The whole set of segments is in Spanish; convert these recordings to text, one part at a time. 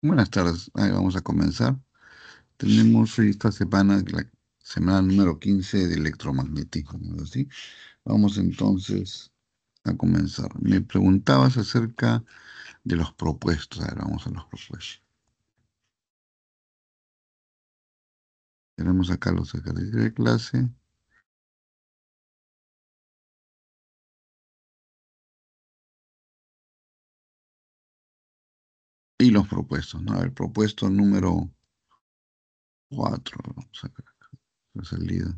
Buenas tardes, ahí vamos a comenzar. Tenemos esta semana, la semana número 15 de electromagnetismo, ¿no es así? Vamos entonces a comenzar. Me preguntabas acerca de los propuestos. A ver, vamos a los propuestos. Tenemos acá los ejercicios de clase y los propuestos, ¿no? A ver, propuesto número 4. Vamos a ver acá, la salida,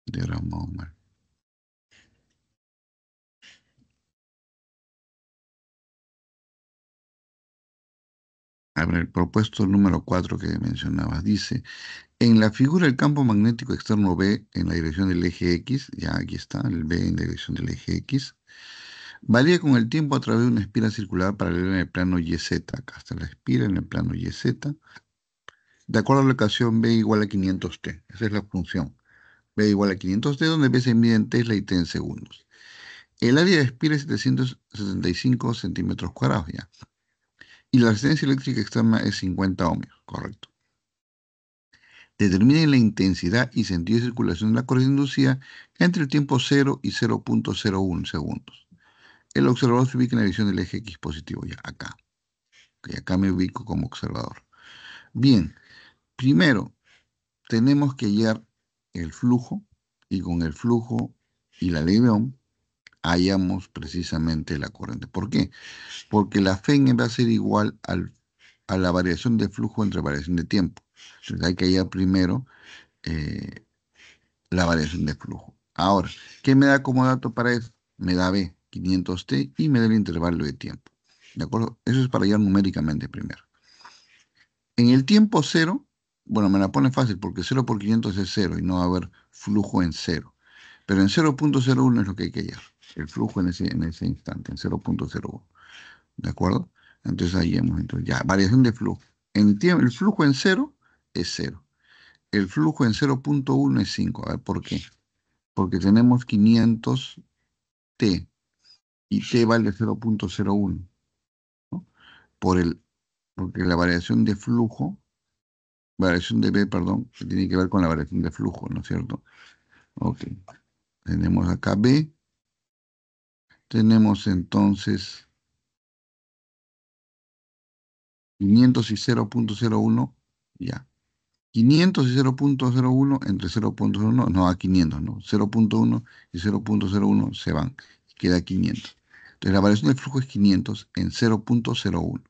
diagrama Ohmer. A ver, el propuesto número 4 que mencionabas dice: en la figura el campo magnético externo B en la dirección del eje X, ya aquí está, el B en la dirección del eje X, varía con el tiempo a través de una espira circular paralela en el plano YZ. Acá está la espira en el plano YZ, de acuerdo a la ecuación B igual a 500T. Esa es la función. B igual a 500T, donde B se mide en Tesla y T en segundos. El área de espira es 775 centímetros cuadrados, ya. Y la resistencia eléctrica externa es 50 ohmios, correcto. Determinen la intensidad y sentido de circulación de la corriente inducida entre el tiempo 0 y 0,01 segundos. El observador se ubica en la dirección del eje X positivo, ya acá. Ok, acá me ubico como observador. Bien, primero tenemos que hallar el flujo y con el flujo y la ley de Ohm hallamos precisamente la corriente. ¿Por qué? Porque la Fn va a ser igual a la variación de flujo entre variación de tiempo. Entonces hay que hallar primero eh, la variación de flujo. Ahora, ¿qué me da como dato para eso? Me da B, 500T, y me da el intervalo de tiempo. ¿De acuerdo? Eso es para hallar numéricamente primero. En el tiempo cero, bueno, me la pone fácil porque 0 por 500 es cero y no va a haber flujo en cero. Pero en 0,01 es lo que hay que hallar. El flujo en ese instante, en 0,01. ¿De acuerdo? Entonces ahí hemos, entonces ya, variación de flujo. El flujo en cero es cero. El flujo en 0,1 es 5. A ver, ¿por qué? Porque tenemos 500T y T vale 0,01, ¿no? Por el, porque la variación de flujo, variación de B, perdón, que tiene que ver con la variación de flujo, ¿no es cierto? Ok, tenemos acá B, tenemos entonces 500 y 0,01, ya. 500 y 0,01 entre 0,01, no a 500, ¿no? 0,1 y 0,01 se van, queda 500. Entonces la variación de flujo es 500 en 0,01,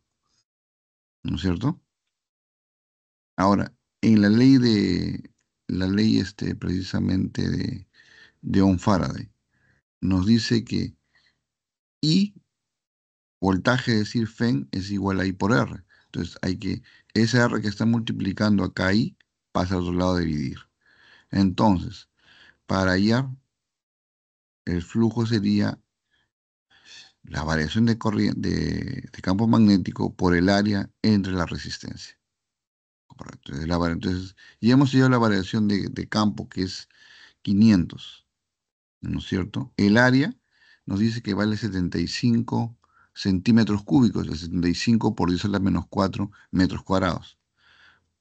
¿no es cierto? Ahora, en la ley precisamente de Ohm-Faraday, nos dice que I, voltaje, es decir, Fen, es igual a I por R. Entonces, ese R que está multiplicando acá I, pasa al otro lado a dividir. Entonces, para hallar el flujo sería la variación de corriente de campo magnético por el área entre la resistencia. Correcto. Entonces, ya hemos hallado la variación de campo, que es 500. ¿No es cierto? El área nos dice que vale 75 centímetros cúbicos, el 75 por 10 a la menos 4 metros cuadrados.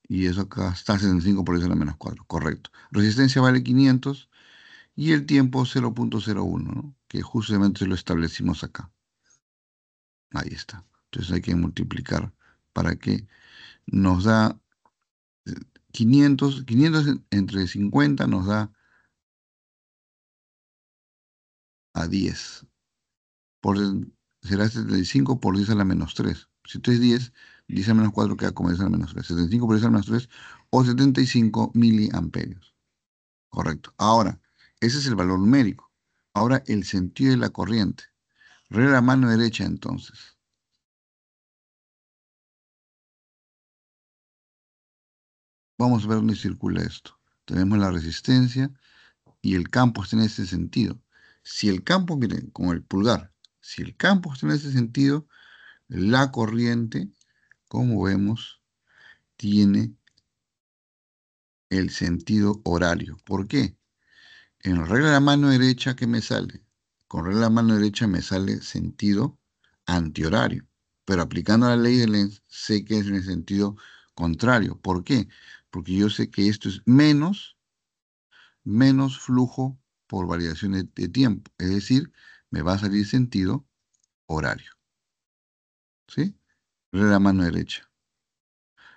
Y eso acá está 75 por 10 a la menos 4, correcto. Resistencia vale 500 y el tiempo 0,01, ¿no? Que justamente lo establecimos acá. Ahí está. Entonces hay que multiplicar para que nos da 500 entre 50 nos da a 10. por, Será 75 por 10 a la menos 3. Si esto es 10 a la menos 4 queda como 10 a la menos 3. 75 por 10 a la menos 3 o 75 miliamperios. Correcto. Ahora, ese es el valor numérico. Ahora, el sentido de la corriente. Regla a mano derecha, entonces. Vamos a ver dónde circula esto. Tenemos la resistencia y el campo está en ese sentido. Si el campo, miren, como el pulgar, si el campo está en ese sentido, la corriente, como vemos, tiene el sentido horario. ¿Por qué? En regla de la mano derecha, ¿qué me sale? Con regla de la mano derecha me sale sentido antihorario. Pero aplicando la ley de Lenz, sé que es en el sentido contrario. ¿Por qué? Porque yo sé que esto es menos flujo por variación de tiempo. Es decir, me va a salir sentido horario. ¿Sí? De la mano derecha.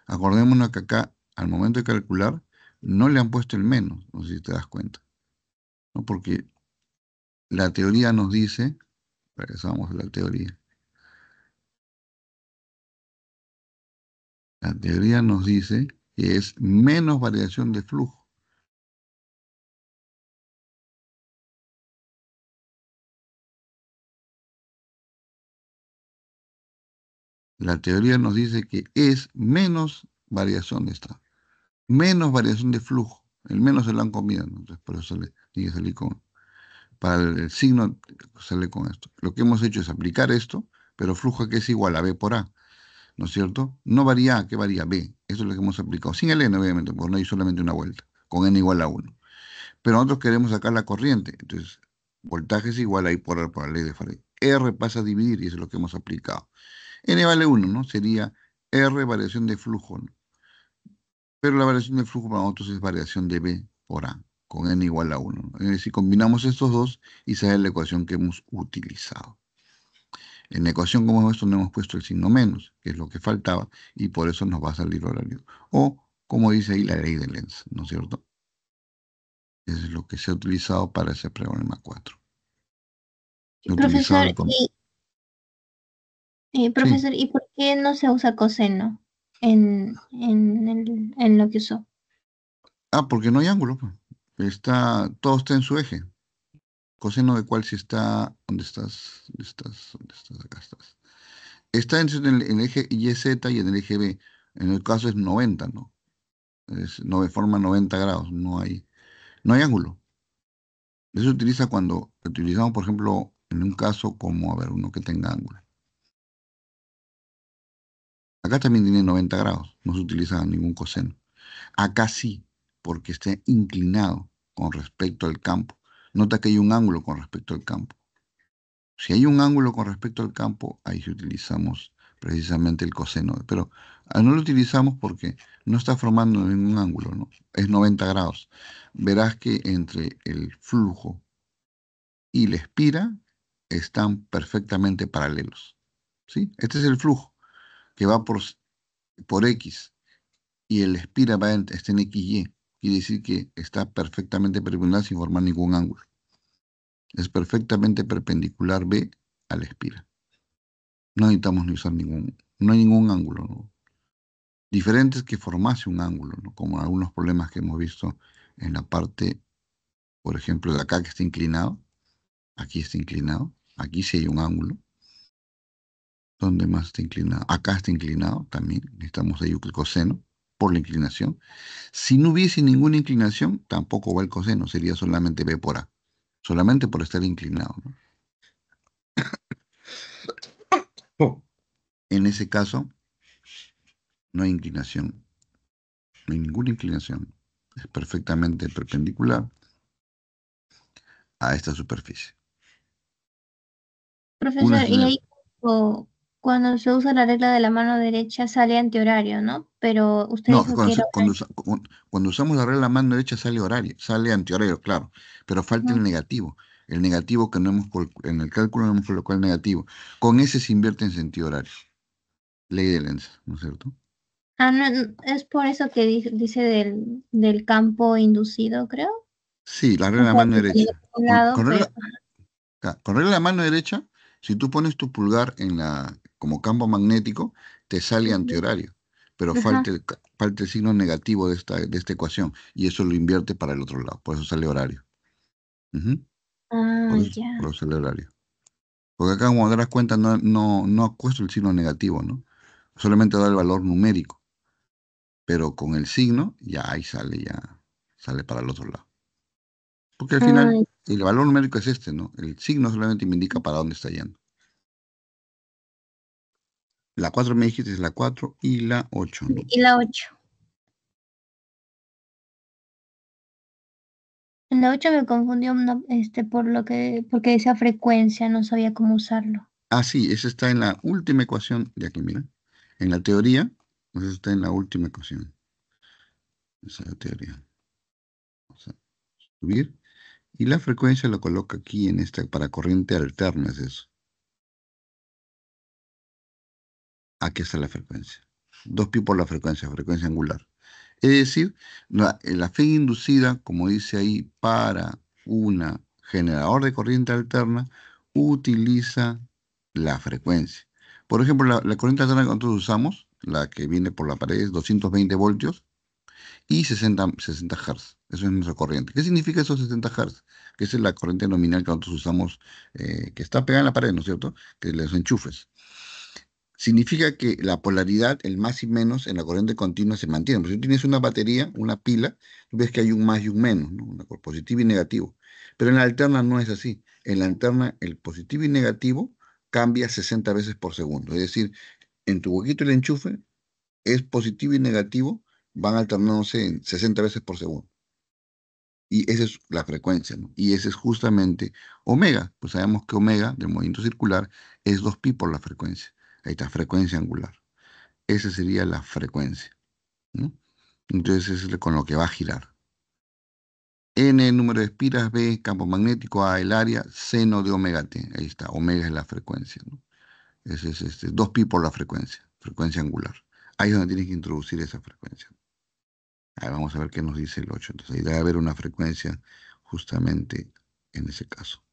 Acordémonos que acá, al momento de calcular, no le han puesto el menos, no sé si te das cuenta, ¿no? Porque la teoría nos dice, regresamos a la teoría, la teoría nos dice que es menos variación de flujo. La teoría nos dice que es menos variación de esta, menos variación de flujo. El menos se lo han comido, ¿no? Entonces, por eso tiene que salir con, para el signo sale con esto. Lo que hemos hecho es aplicar esto, pero flujo que es igual a B por A, ¿no es cierto? No varía A, ¿qué varía? B. Eso es lo que hemos aplicado. Sin el N, obviamente, porque no hay solamente una vuelta, con N igual a 1. Pero nosotros queremos sacar la corriente. Entonces, voltaje es igual a I por R por la ley de Faraday. R pasa a dividir y eso es lo que hemos aplicado. N vale 1, ¿no? Sería R variación de flujo, ¿no? Pero la variación de flujo para nosotros es variación de B por A, con N igual a 1, ¿no? Es decir, combinamos estos dos y sale la ecuación que hemos utilizado. En la ecuación como esto no hemos puesto el signo menos, que es lo que faltaba, y por eso nos va a salir horario. O, como dice ahí, la ley de Lenz, ¿no es cierto? Eso es lo que se ha utilizado para ese problema 4. He utilizado Profesor, el... Sí. profesor, ¿y por qué no se usa coseno en lo que usó? Ah, porque no hay ángulo, pues. Todo está en su eje. Coseno de cuál si está... ¿Dónde estás? ¿Dónde estás? ¿Dónde estás? Acá estás. Está en el eje YZ y en el eje B. En el caso es 90, ¿no? No forma 90 grados, no hay ángulo. Eso se utiliza cuando utilizamos, por ejemplo, en un caso como, a ver, uno que tenga ángulo. Acá también tiene 90 grados, no se utiliza ningún coseno. Acá sí, porque está inclinado con respecto al campo. Nota que hay un ángulo con respecto al campo. Si hay un ángulo con respecto al campo, ahí sí utilizamos precisamente el coseno. Pero no lo utilizamos porque no está formando ningún ángulo, ¿no? Es 90 grados. Verás que entre el flujo y la espira están perfectamente paralelos. ¿Sí? Este es el flujo que va por X y el espira está en XY. Quiere decir que está perfectamente perpendicular sin formar ningún ángulo. Es perfectamente perpendicular B a la espira. No necesitamos ni usar no hay ningún ángulo, ¿no? Diferente es que formase un ángulo, ¿no? Como algunos problemas que hemos visto en la parte, por ejemplo, de acá que está inclinado. Aquí está inclinado. Aquí sí hay un ángulo. ¿Dónde más está inclinado? Acá está inclinado también. Necesitamos ahí el coseno por la inclinación. Si no hubiese ninguna inclinación, tampoco va el coseno, sería solamente B por A. Solamente por estar inclinado, ¿no? Oh. En ese caso, no hay inclinación, no hay ninguna inclinación. Es perfectamente perpendicular a esta superficie. Una Profesor, y señal. ahí cuando se usa la regla de la mano derecha sale antihorario, ¿no? Pero usted No, dijo que era horario. cuando usamos la regla de la mano derecha sale horario, sale antihorario, claro, pero falta el Ujú. negativo. El negativo que no hemos, en el cálculo no hemos colocado el negativo. Con ese se invierte en sentido horario. Ley de Lenz, ¿no es cierto? Ah, no, es por eso que dice del campo inducido, creo. Sí, la regla O de la sea, mano que tiene derecha. un Con, lado, con pero regla, con regla de la mano derecha, si tú pones tu pulgar como campo magnético, te sale ujú, antihorario, pero ajá. falta el signo negativo de esta ecuación y eso lo invierte para el otro lado, por eso sale horario. Ujú. Ah, Por ya. eso sale horario. Porque acá, como te das cuenta, no ha puesto el signo negativo, ¿no? Solamente da el valor numérico, pero con el signo ya sale para el otro lado. Porque al final Ah, el valor numérico es este, ¿no? El signo solamente me indica para dónde está yendo. La 4 me dijiste es la 4 y la 8, ¿no? y la 8. En la 8 me confundió porque decía frecuencia, no sabía cómo usarlo. Ah, sí, ese está en la última ecuación de aquí, mira. En la teoría, eso está en la última ecuación. Esa es la teoría. Vamos a subir. Y la frecuencia lo coloca aquí en esta, para corriente alterna es eso. Aquí está la frecuencia. 2pi por la frecuencia angular. Es decir, la fe inducida, como dice ahí, para un generador de corriente alterna, utiliza la frecuencia. Por ejemplo, la corriente alterna que nosotros usamos, la que viene por la pared, es 220 voltios y 60 Hz. Eso es nuestra corriente. ¿Qué significa esos 60 Hz? Que esa es la corriente nominal que nosotros usamos, que está pegada en la pared, ¿no es cierto? Que los enchufes. Significa que la polaridad, el más y menos en la corriente continua se mantiene. Pues si tú tienes una batería, una pila, tú ves que hay un más y un menos, ¿no? Positivo y negativo. Pero en la alterna no es así. En la alterna, el positivo y negativo cambia 60 veces por segundo. Es decir, en tu huequito el enchufe es positivo y negativo, van alternándose en 60 veces por segundo. Y esa es la frecuencia, ¿no? Y ese es justamente omega. Pues sabemos que omega del movimiento circular es 2pi por la frecuencia. Ahí está, frecuencia angular. Esa sería la frecuencia, ¿no? Entonces eso es con lo que va a girar. N, número de espiras, B, campo magnético, A, el área, seno de omega t. Ahí está, omega es la frecuencia, ¿no? Ese es 2pi por la frecuencia angular. Ahí es donde tienes que introducir esa frecuencia. Ahí vamos a ver qué nos dice el 8. Entonces ahí debe haber una frecuencia justamente en ese caso.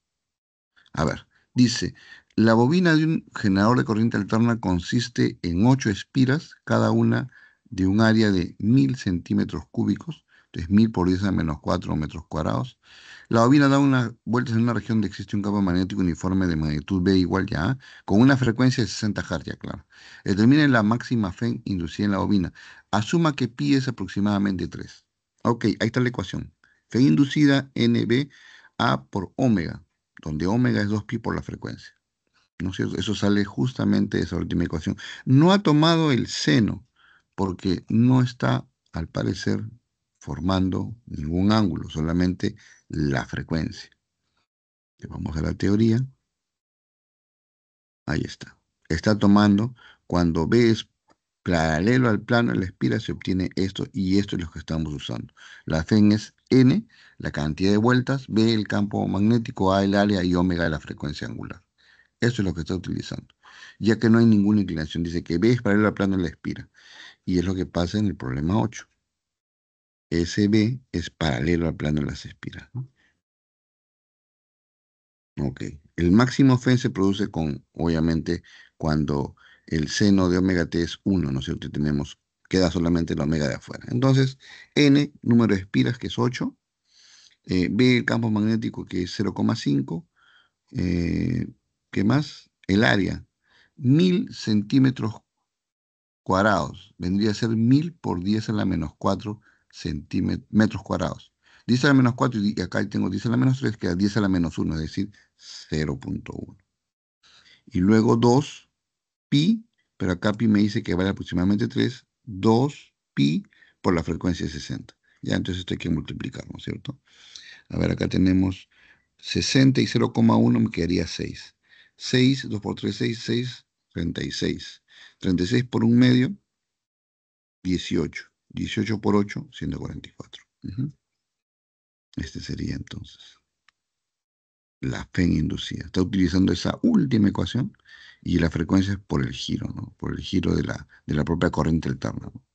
A ver, dice, la bobina de un generador de corriente alterna consiste en 8 espiras, cada una de un área de 1000 cm3, entonces 1000 por 10 a menos 4 metros cuadrados. La bobina da unas vueltas en una región donde existe un campo magnético uniforme de magnitud B igual ya A, con una frecuencia de 60 Hz, ya claro. Determine la máxima Fe inducida en la bobina. Asuma que pi es aproximadamente 3. Ok, ahí está la ecuación. Fe inducida NB A por omega, donde omega es 2pi por la frecuencia. ¿No es cierto? Eso sale justamente de esa última ecuación. No ha tomado el seno, porque no está, al parecer, formando ningún ángulo, solamente la frecuencia. Vamos a la teoría. Ahí está. Está tomando, cuando B es paralelo al plano de la espira, se obtiene esto, y esto es lo que estamos usando. La Fen es N, la cantidad de vueltas, B el campo magnético, A el área y omega la frecuencia angular. Eso es lo que está utilizando. Ya que no hay ninguna inclinación. Dice que B es paralelo al plano de la espira. Y es lo que pasa en el problema 8. Ese B es paralelo al plano de las espiras, ¿no? Ok. El máximo Fen se produce con, obviamente, cuando el seno de omega t es 1, ¿no es cierto? Y queda solamente la omega de afuera. Entonces, N, número de espiras, que es 8. B, el campo magnético, que es 0,5. eh, ¿Qué más? El área, 1000 cm². Vendría a ser 1000 por 10 a la menos 4 metros cuadrados. 10 a la menos 4 y acá tengo 10 a la menos 3, queda 10 a la menos 1, es decir, 0,1. Y luego 2 pi, pero acá pi me dice que vale aproximadamente 3, 2 pi por la frecuencia de 60. Ya, entonces esto hay que multiplicar, ¿no es cierto? A ver, acá tenemos 60 y 0,1 me quedaría 6. 6, 2 por 3, 6, 6, 36. 36 por un medio, 18. 18 por 8, 144. Este sería entonces la FEN inducida. Está utilizando esa última ecuación y la frecuencia es por el giro, ¿no? Por el giro de la propia corriente alterna, ¿no?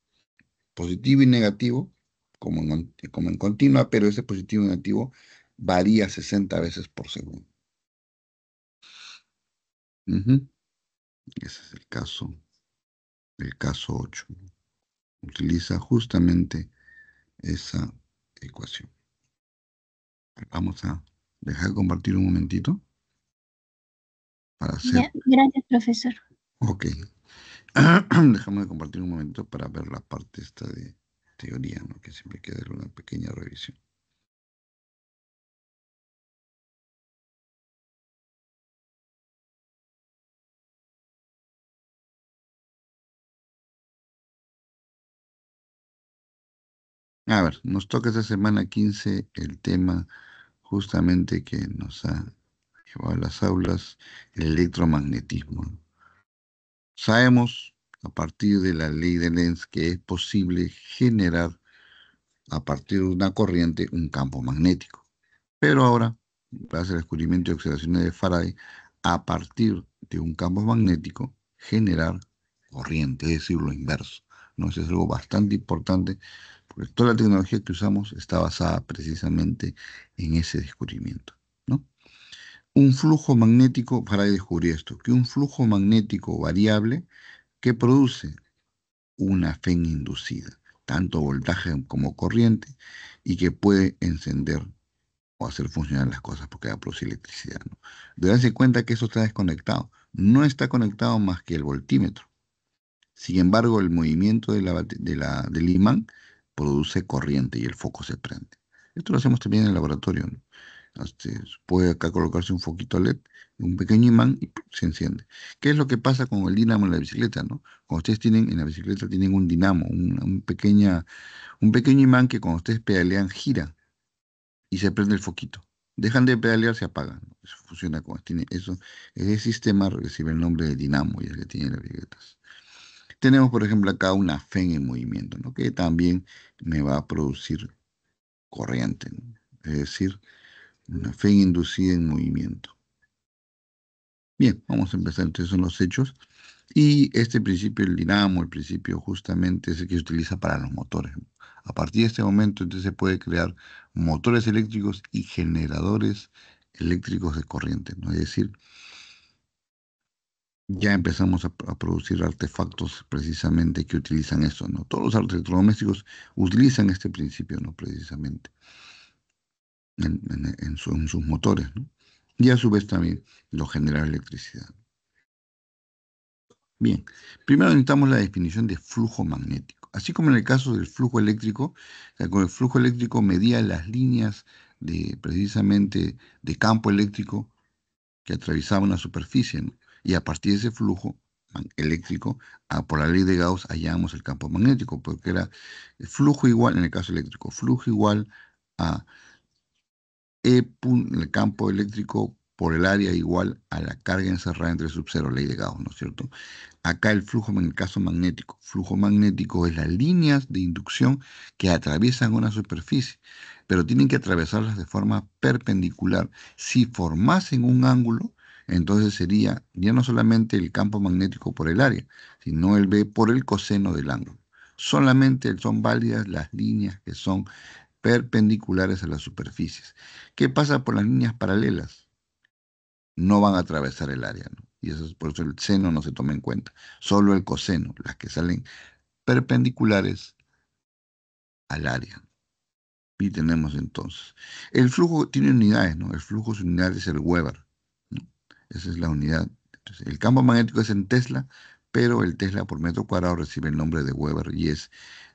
Positivo y negativo, como en continua, pero ese positivo y negativo varía 60 veces por segundo. Ujú. Ese es el caso 8. Utiliza justamente esa ecuación. Vamos a dejar de compartir un momentito para hacer. Ya, gracias, profesor. Ok. Dejamos de compartir un momento para ver la parte esta de teoría, ¿no? Que siempre hay que darle una pequeña revisión. A ver, nos toca esta semana 15 el tema justamente que nos ha llevado a las aulas el electromagnetismo. Sabemos a partir de la ley de Lenz que es posible generar a partir de una corriente un campo magnético. Pero ahora, gracias al descubrimiento de observaciones de Faraday, a partir de un campo magnético, generar corriente, es decir, lo inverso. ¿No? Eso es algo bastante importante, porque toda la tecnología que usamos está basada precisamente en ese descubrimiento. ¿No? Un flujo magnético, Faraday descubrió esto, que un flujo magnético variable que produce una FEN inducida, tanto voltaje como corriente, y que puede encender o hacer funcionar las cosas porque va a producir electricidad. ¿No? De darse cuenta que eso está desconectado. No está conectado más que el voltímetro. Sin embargo, el movimiento del imán produce corriente y el foco se prende. Esto lo hacemos también en el laboratorio. ¿No? Puede acá colocarse un foquito LED, un pequeño imán y ¡pum! Se enciende. ¿Qué es lo que pasa con el dinamo en la bicicleta? ¿No? Cuando ustedes tienen en la bicicleta tienen un dinamo, un pequeño imán que cuando ustedes pedalean gira y se prende el foquito. Dejan de pedalear, se apaga. ¿No? Eso funciona tiene eso. Ese sistema recibe el nombre de dinamo y es el que tiene las bicicletas. Tenemos, por ejemplo, acá una FEN en movimiento, ¿no? Que también me va a producir corriente, ¿no? Es decir, una FEN inducida en movimiento. Bien, vamos a empezar. Entonces son los hechos. Y este principio, el dinamo, el principio justamente es el que se utiliza para los motores. A partir de este momento, entonces se puede crear motores eléctricos y generadores eléctricos de corriente, ¿no? Es decir, ya empezamos a producir artefactos precisamente que utilizan eso, ¿no? Todos los electrodomésticos utilizan este principio, ¿no? Precisamente en sus motores, ¿no? Y a su vez también lo genera electricidad. Bien, primero necesitamos la definición de flujo magnético. Así como en el caso del flujo eléctrico, o sea, con el flujo eléctrico medía las líneas precisamente de campo eléctrico que atravesaba una superficie, ¿no? Y a partir de ese flujo eléctrico, por la ley de Gauss, hallamos el campo magnético, porque era el flujo igual, en el caso eléctrico, flujo igual a el campo eléctrico por el área igual a la carga encerrada entre sub cero, ley de Gauss, ¿no es cierto? Acá el flujo, en el caso magnético, flujo magnético es las líneas de inducción que atraviesan una superficie, pero tienen que atravesarlas de forma perpendicular. Si formasen un ángulo, entonces sería ya no solamente el campo magnético por el área, sino el B por el coseno del ángulo. Solamente son válidas las líneas que son perpendiculares a las superficies. ¿Qué pasa por las líneas paralelas? No van a atravesar el área, ¿no? Y eso es por eso el seno no se toma en cuenta, solo el coseno, las que salen perpendiculares al área. Y tenemos entonces, el flujo tiene unidades, ¿no? El flujo su unidad es el Weber, ¿no? Esa es la unidad. Entonces, el campo magnético es en Tesla, pero el Tesla por metro cuadrado recibe el nombre de Weber y es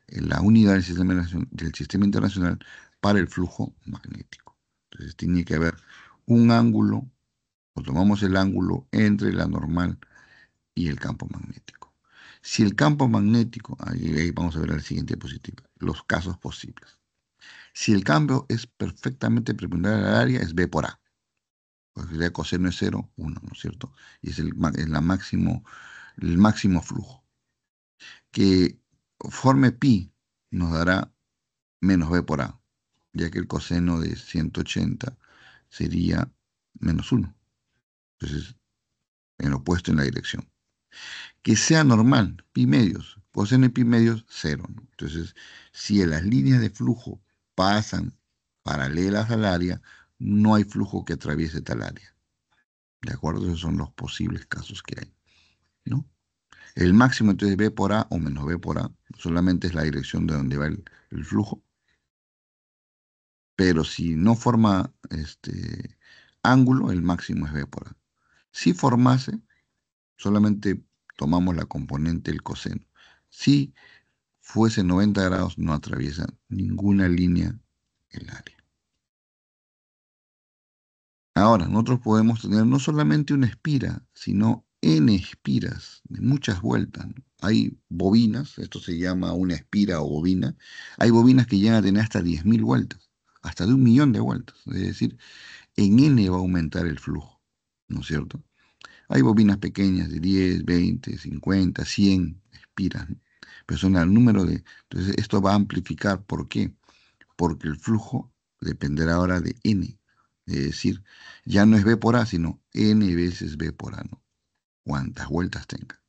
la unidad del sistema internacional para el flujo magnético. Entonces tiene que haber un ángulo, o tomamos el ángulo entre la normal y el campo magnético. Si el campo magnético, ahí vamos a ver en la siguiente diapositiva, los casos posibles. Si el cambio es perfectamente perpendicular al área, es B por A. Porque el coseno es 0, 1, ¿no es cierto? Y es el máximo flujo. Que forme pi nos dará menos B por A, ya que el coseno de 180 sería menos 1. Entonces, en lo opuesto en la dirección. Que sea normal, pi medios, coseno de pi medios, 0. ¿No? Entonces, si las líneas de flujo pasan paralelas al área, no hay flujo que atraviese tal área. ¿De acuerdo? Esos son los posibles casos que hay. ¿No? El máximo entonces B por A o menos B por A solamente es la dirección de donde va el flujo. Pero si no forma ángulo, el máximo es B por A. Si formase, solamente tomamos la componente del coseno. Si fuese 90 grados, no atraviesa ninguna línea el área. Ahora, nosotros podemos tener no solamente una espira, sino n espiras de muchas vueltas, ¿no? Hay bobinas, esto se llama una espira o bobina, hay bobinas que llegan a tener hasta 10.000 vueltas, hasta de 1.000.000 de vueltas. Es decir, en n va a aumentar el flujo. ¿no es cierto? Hay bobinas pequeñas de 10, 20, 50, 100 espiras, ¿no? Pero son el número de... Entonces, esto va a amplificar. ¿Por qué? Porque el flujo dependerá ahora de n. Es decir, ya no es B por A, sino n veces B por A, ¿no? Cuantas vueltas tenga.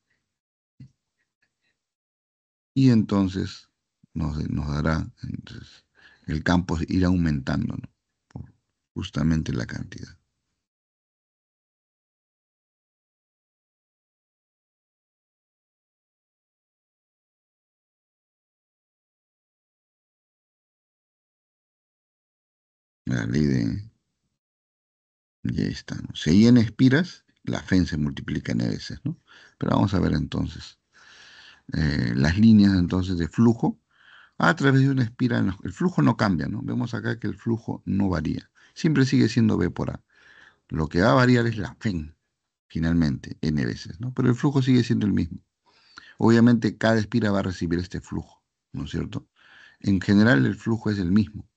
Y entonces nos dará, entonces, el campo irá aumentando, ¿no? Por justamente la cantidad. La ley de... Ya está, ¿no? Si hay n espiras, la FEN se multiplica n veces, ¿no? Pero vamos a ver entonces las líneas entonces de flujo a través de una espira. El flujo no cambia, ¿no? Vemos acá que el flujo no varía. Siempre sigue siendo B por A. Lo que va a variar es la FEN, finalmente, n veces, ¿no? Pero el flujo sigue siendo el mismo. Obviamente cada espira va a recibir este flujo, ¿no es cierto? En general el flujo es el mismo.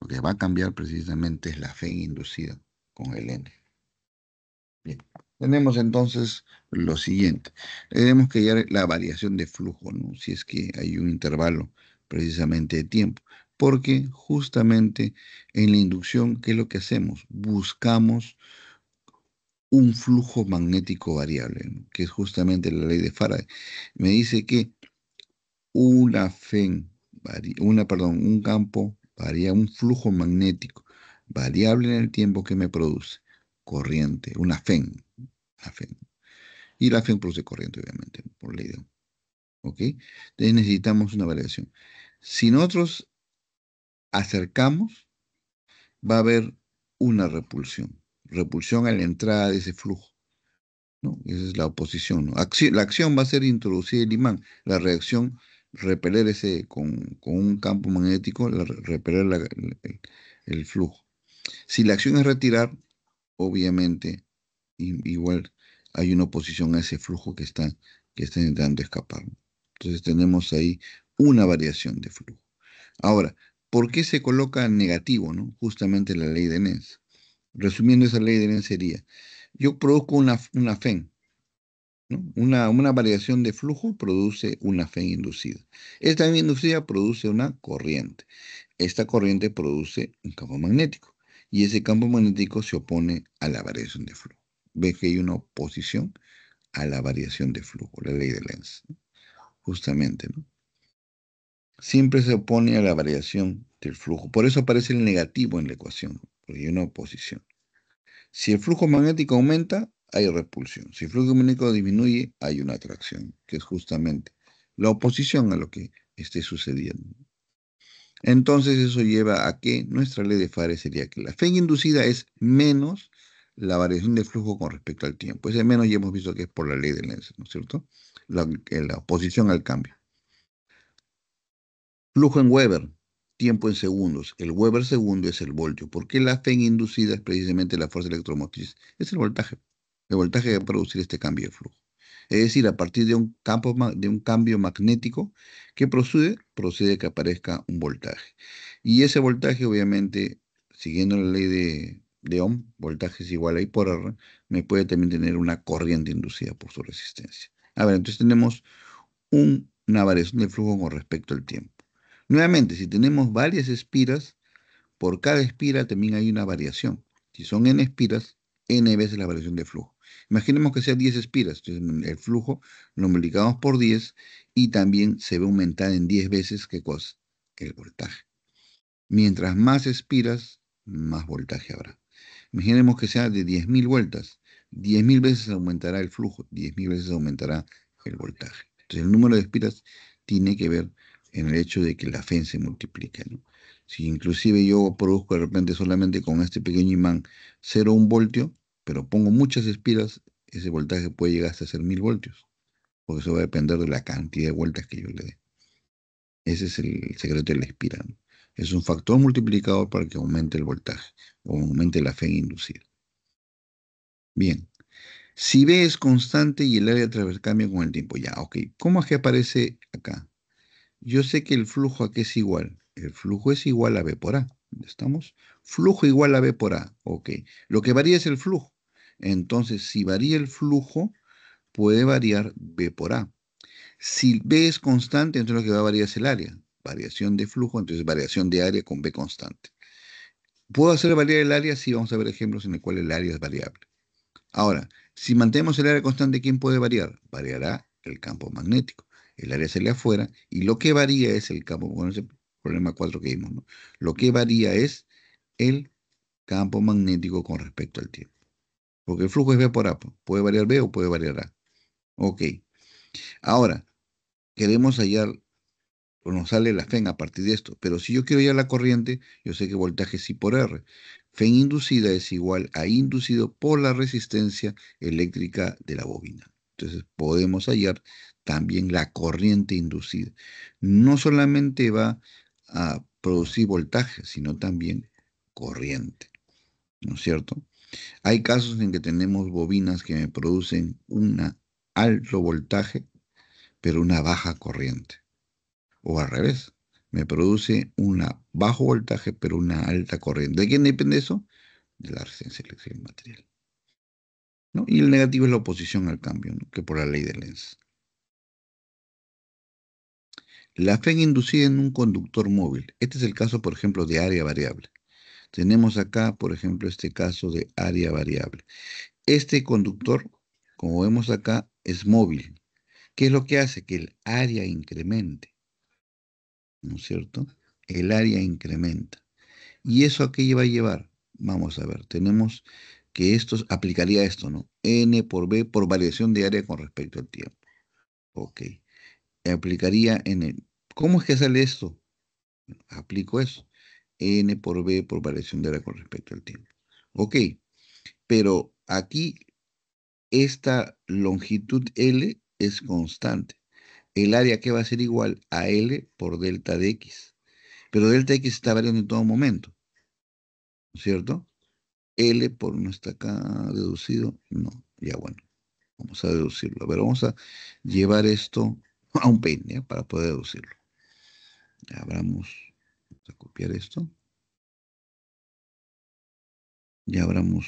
Lo que va a cambiar precisamente es la FEN inducida con el n. Bien. Tenemos entonces lo siguiente. Tenemos que hallar la variación de flujo, ¿no? Si es que hay un intervalo precisamente de tiempo. Porque justamente en la inducción, ¿qué es lo que hacemos? Buscamos un flujo magnético variable, ¿no? Que es justamente la ley de Faraday. Me dice que un campo varía, un flujo magnético variable en el tiempo que me produce corriente, una FEN. La FEN. Y la FEN produce corriente, obviamente, por ley de Ohm. ¿Ok? Entonces necesitamos una variación. Si nosotros acercamos, va a haber una repulsión. Repulsión a la entrada de ese flujo, ¿no? Esa es la oposición, ¿no? La acción va a ser introducir el imán. La reacción, repeler con un campo magnético, repeler el flujo. Si la acción es retirar, obviamente, igual hay una oposición a ese flujo que está intentando escapar, ¿no? Entonces tenemos ahí una variación de flujo. Ahora, ¿por qué se coloca negativo, no? Justamente la ley de Nernst. Resumiendo, esa ley de Nernst sería, yo produzco una FEN, ¿no? Una variación de flujo produce una FEN inducida. Esta FEN inducida produce una corriente. Esta corriente produce un campo magnético y ese campo magnético se opone a la variación de flujo. Ves que hay una oposición a la variación de flujo, la ley de Lenz, ¿no? Justamente, ¿no? Siempre se opone a la variación del flujo. Por eso aparece el negativo en la ecuación, porque hay una oposición. Si el flujo magnético aumenta, hay repulsión. Si el flujo magnético disminuye, hay una atracción, que es justamente la oposición a lo que esté sucediendo. Entonces eso lleva a que nuestra ley de Faraday sería que la FEN inducida es menos la variación de flujo con respecto al tiempo. Ese menos ya hemos visto que es por la ley de Lenz, ¿no es cierto? La oposición al cambio. Flujo en Weber, tiempo en segundos. El Weber segundo es el voltio. ¿Por qué la FEN inducida es precisamente la fuerza electromotriz? Es el voltaje. El voltaje que va a producir este cambio de flujo. Es decir, a partir de un cambio magnético que procede que aparezca un voltaje. Y ese voltaje, obviamente, siguiendo la ley de Ohm, voltaje es igual a I por R, me puede también tener una corriente inducida por su resistencia. A ver, entonces tenemos una variación de flujo con respecto al tiempo. Nuevamente, si tenemos varias espiras, por cada espira también hay una variación. Si son n espiras, n veces la variación de flujo. Imaginemos que sean 10 espiras. Entonces, el flujo lo multiplicamos por 10 y también se ve aumentada en 10 veces, ¿qué cosa? El voltaje. Mientras más espiras, más voltaje habrá. Imaginemos que sea de 10.000 vueltas. 10.000 veces aumentará el flujo, 10.000 veces aumentará el voltaje. Entonces, el número de espiras tiene que ver en el hecho de que la FEN se multiplique, ¿no? Si inclusive yo produzco de repente solamente con este pequeño imán 0,1 voltio, pero pongo muchas espiras, ese voltaje puede llegar hasta ser 1.000 voltios, porque eso va a depender de la cantidad de vueltas que yo le dé. Ese es el secreto de la espira, ¿no? Es un factor multiplicador para que aumente el voltaje o aumente la FEN inducida. Bien, si B es constante y el área transversal cambia con el tiempo, ya, ok. ¿Cómo es que aparece acá? Yo sé que el flujo aquí es igual. El flujo es igual a B por A. ¿Estamos? Flujo igual a B por A. Ok. Lo que varía es el flujo. Entonces, si varía el flujo, puede variar B por A. Si B es constante, entonces lo que va a variar es el área. Variación de flujo, entonces variación de área con B constante. ¿Puedo hacer variar el área? Sí, vamos a ver ejemplos en el cual el área es variable. Ahora, si mantenemos el área constante, ¿quién puede variar? Variará el campo magnético. El área sale afuera y lo que varía es el campo, bueno, ese problema 4 que vimos, ¿no? Lo que varía es el campo magnético con respecto al tiempo. Porque el flujo es B por A, pues. Puede variar B o puede variar A. Ok. Ahora, queremos hallar, o nos sale la FEN a partir de esto, pero si yo quiero hallar la corriente, yo sé que voltaje es I por R. FEN inducida es igual a I inducido por la resistencia eléctrica de la bobina. Entonces podemos hallar también la corriente inducida. No solamente va a producir voltaje, sino también corriente, ¿no es cierto? Hay casos en que tenemos bobinas que me producen un alto voltaje, pero una baja corriente. O al revés, me produce un bajo voltaje, pero una alta corriente. ¿De quién depende eso? De la resistencia eléctrica del material, ¿no? Y el negativo es la oposición al cambio, ¿no? Que por la ley de Lenz. La FEN inducida en un conductor móvil. Este es el caso, por ejemplo, de área variable. Tenemos acá, por ejemplo, este caso de área variable. Este conductor, como vemos acá, es móvil. ¿Qué es lo que hace? Que el área incremente, ¿no es cierto? El área incrementa. ¿Y eso a qué va a llevar? Vamos a ver, tenemos que esto aplicaría esto, ¿no? N por B por variación de área con respecto al tiempo. Ok. Aplicaría en el... ¿Cómo es que sale esto? Aplico eso. N por B por variación de área con respecto al tiempo. Ok, pero aquí esta longitud L es constante. El área que va a ser igual a L por delta de X. Pero delta X está variando en todo momento, ¿no es cierto? L por no está acá deducido. No, ya bueno, vamos a deducirlo. A ver, vamos a llevar esto a un peine, ¿ya? Para poder deducirlo. Vamos a copiar esto. Y abramos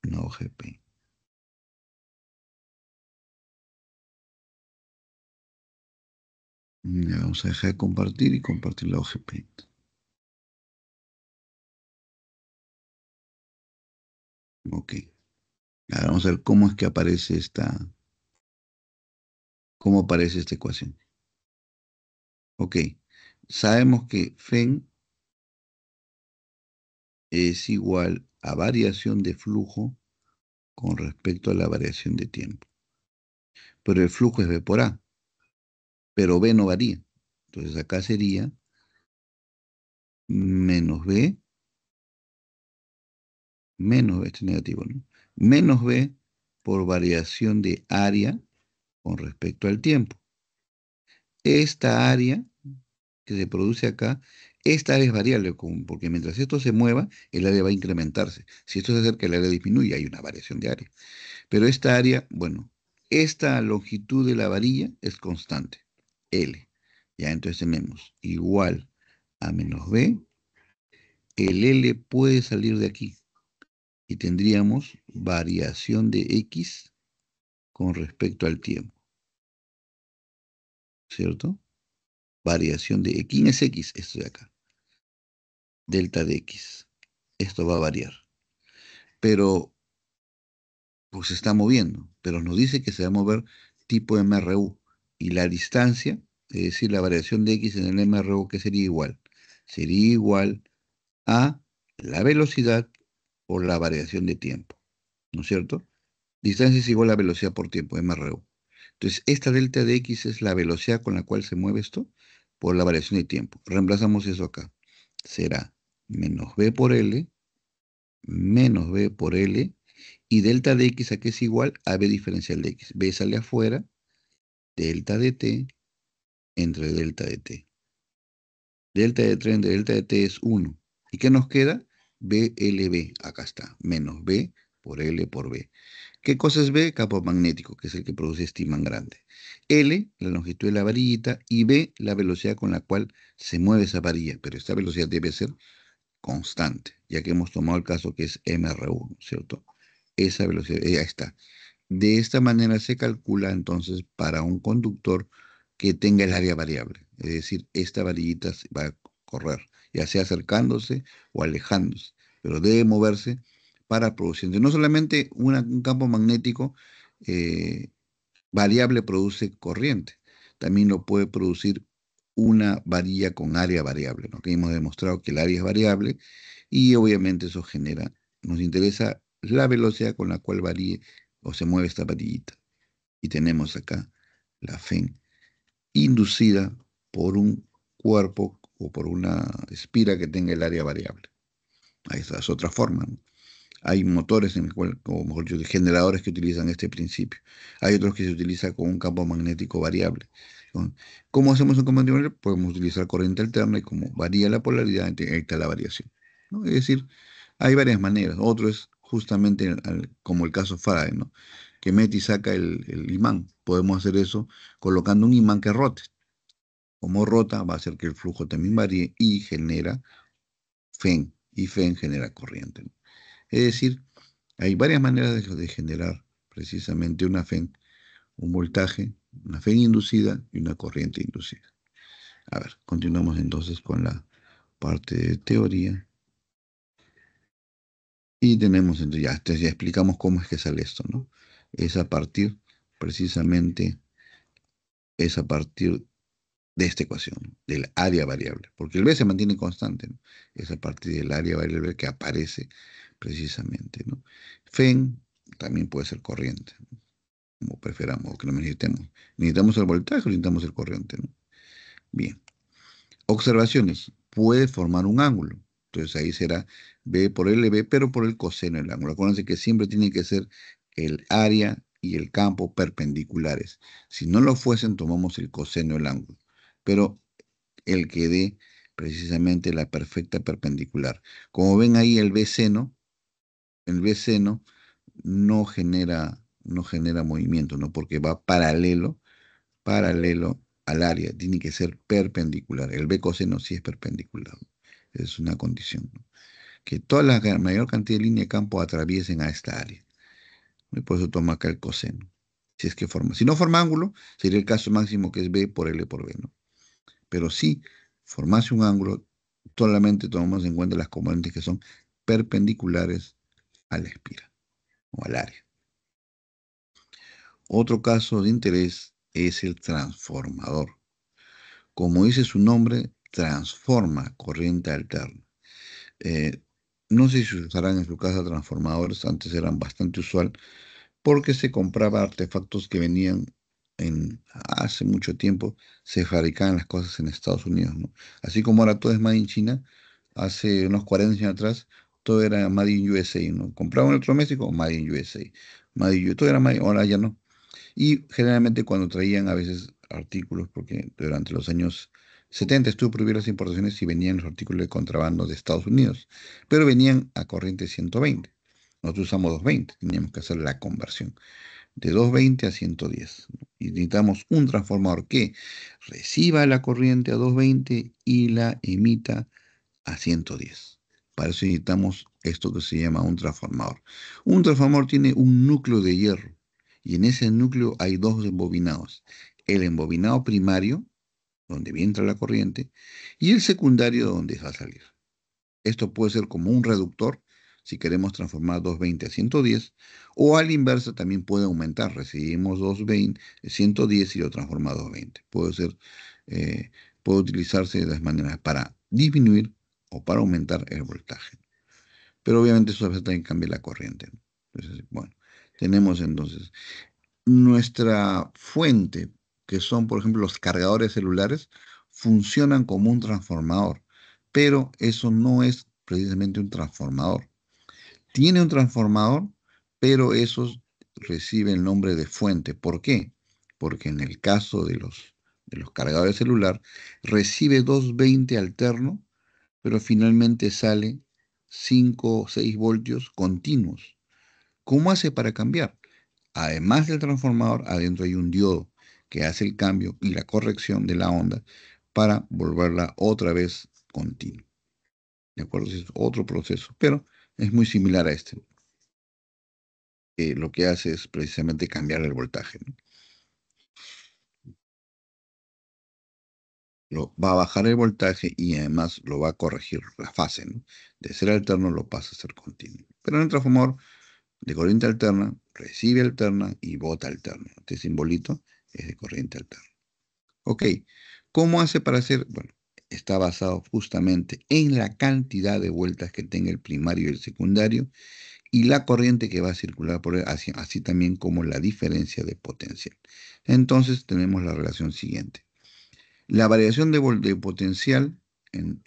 una hoja de Paint. Ya vamos a dejar de compartir y compartir la hoja de Paint. Ok. Ahora vamos a ver cómo es que aparece cómo aparece esta ecuación. Ok. Sabemos que FEN es igual a variación de flujo con respecto a la variación de tiempo. Pero el flujo es B por A, pero B no varía. Entonces acá sería menos B, este es negativo, ¿no? Menos B por variación de área con respecto al tiempo. Esta área que se produce acá, esta área es variable, porque mientras esto se mueva, el área va a incrementarse. Si esto se acerca, el área disminuye, hay una variación de área. Pero esta área, bueno, esta longitud de la varilla es constante, L. Ya entonces tenemos igual a menos B, el L puede salir de aquí y tendríamos variación de X con respecto al tiempo, ¿cierto? Variación de ¿quién es X? Esto de acá, delta de X. Esto va a variar, pero pues se está moviendo, pero nos dice que se va a mover tipo MRU y la distancia, es decir, la variación de X en el MRU, ¿qué sería igual? Sería igual a la velocidad por la variación de tiempo, ¿no es cierto? Distancia es igual a velocidad por tiempo, MRU. Entonces, esta delta de X es la velocidad con la cual se mueve esto por la variación de tiempo. Reemplazamos eso acá. Será menos B por L, menos B por L, y delta de X aquí es igual a B diferencial de X. B sale afuera, delta de T entre delta de T. Delta de 3 entre delta de T es 1. ¿Y qué nos queda? BLB, acá está, menos B por L por B. ¿Qué cosa es B? Campo magnético, que es el que produce este imán grande. L, la longitud de la varillita, y B, la velocidad con la cual se mueve esa varilla. Pero esta velocidad debe ser constante, ya que hemos tomado el caso que es MR1, ¿cierto? esa velocidad. Ahí está. De esta manera se calcula entonces para un conductor que tenga el área variable. Es decir, esta varillita va a correr, ya sea acercándose o alejándose, pero debe moverse para producir. Entonces, no solamente un campo magnético eh, variable produce corriente, también lo puede producir una varilla con área variable, ¿no? Que hemos demostrado que el área es variable y obviamente eso genera, nos interesa la velocidad con la cual varíe o se mueve esta varillita. Y tenemos acá la FEN inducida por un cuerpo o por una espira que tenga el área variable. Ahí está, es otra forma, ¿no? Hay motores, en el cual, o mejor dicho, generadores que utilizan este principio. Hay otros que se utiliza con un campo magnético variable, ¿no? ¿Cómo hacemos un campo magnético variable? Podemos utilizar corriente alterna y como varía la polaridad, ahí está la variación, ¿no? Es decir, hay varias maneras. Otro es justamente como el caso Faraday, ¿no? Que mete y saca el imán. Podemos hacer eso colocando un imán que rote. Como rota, va a hacer que el flujo también varíe y genera FEN. Y FEN genera corriente, ¿no? Es decir, hay varias maneras de generar precisamente una FEN, un voltaje, una FEN inducida y una corriente inducida. A ver, continuamos entonces con la parte de teoría. Y tenemos, entonces ya explicamos cómo es que sale esto, ¿no? Es a partir, precisamente, es a partir de esta ecuación, ¿no? Del área variable, porque el B se mantiene constante, ¿no? Es a partir del área variable que aparece precisamente, ¿no? FEN también puede ser corriente, ¿no? Como preferamos, o que lo necesitemos. Necesitamos el voltaje o necesitamos el corriente, ¿no? Bien. Observaciones. Puede formar un ángulo. Entonces ahí será B por LB, pero por el coseno del ángulo. Acuérdense que siempre tiene que ser el área y el campo perpendiculares. Si no lo fuesen, tomamos el coseno del ángulo. Pero el que dé precisamente la perfecta perpendicular. Como ven ahí el B seno no genera movimiento, ¿no? Porque va paralelo al área, tiene que ser perpendicular. El B coseno sí es perpendicular, ¿no? Es una condición, ¿no? Que toda la mayor cantidad de líneas de campo atraviesen a esta área. Y por eso toma acá el coseno. Si es que forma. Si no forma ángulo, sería el caso máximo que es B por L por B, ¿no? Pero si formase un ángulo, solamente tomamos en cuenta las componentes que son perpendiculares a la espira o al área. Otro caso de interés es el transformador. Como dice su nombre, transforma corriente alterna. Eh, no sé si usarán en su casa transformadores, antes eran bastante usual, porque se compraba artefactos que venían hace mucho tiempo, se fabricaban las cosas en Estados Unidos, ¿no? Así como ahora todo es Made in China, hace unos 40 años atrás, todo era Made in USA, ¿no? Compraba un electrodoméstico, Made in USA. Todo era Made, ahora ya no. Y generalmente cuando traían a veces artículos, porque durante los años 70 estuvo prohibidas las importaciones y venían los artículos de contrabando de Estados Unidos, pero venían a corriente 120. Nosotros usamos 220, teníamos que hacer la conversión de 220 a 110, ¿no? Y necesitamos un transformador que reciba la corriente a 220 y la emita a 110. Para eso necesitamos esto que se llama un transformador. Un transformador tiene un núcleo de hierro y en ese núcleo hay dos embobinados. El embobinado primario, donde entra la corriente, y el secundario, donde va a salir. Esto puede ser como un reductor, si queremos transformar 220 a 110, o al inverso también puede aumentar. Recibimos 220, 110 y lo transforma a 220. Eh, puede utilizarse de las maneras para disminuir o para aumentar el voltaje. Pero obviamente eso a veces también cambia la corriente, ¿no? Entonces, bueno, tenemos entonces nuestra fuente, que son, por ejemplo, los cargadores celulares, funcionan como un transformador, pero eso no es precisamente un transformador. Tiene un transformador, pero esos recibe el nombre de fuente. ¿Por qué? Porque en el caso de los cargadores celular, recibe 220 alterno, pero finalmente sale 5 o 6 voltios continuos. ¿Cómo hace para cambiar? Además del transformador, adentro hay un diodo que hace el cambio y la corrección de la onda para volverla otra vez continua. ¿De acuerdo? Es otro proceso, pero es muy similar a este. que lo que hace es precisamente cambiar el voltaje, ¿no? Va a bajar el voltaje y además lo va a corregir la fase, ¿no? De ser alterno lo pasa a ser continuo. Pero en el transformador de corriente alterna, recibe alterna y bota alterna. Este simbolito es de corriente alterna. Ok, ¿cómo hace para hacer? Bueno, está basado justamente en la cantidad de vueltas que tenga el primario y el secundario y la corriente que va a circular por él, así también como la diferencia de potencial. Entonces tenemos la relación siguiente. La variación de potencial en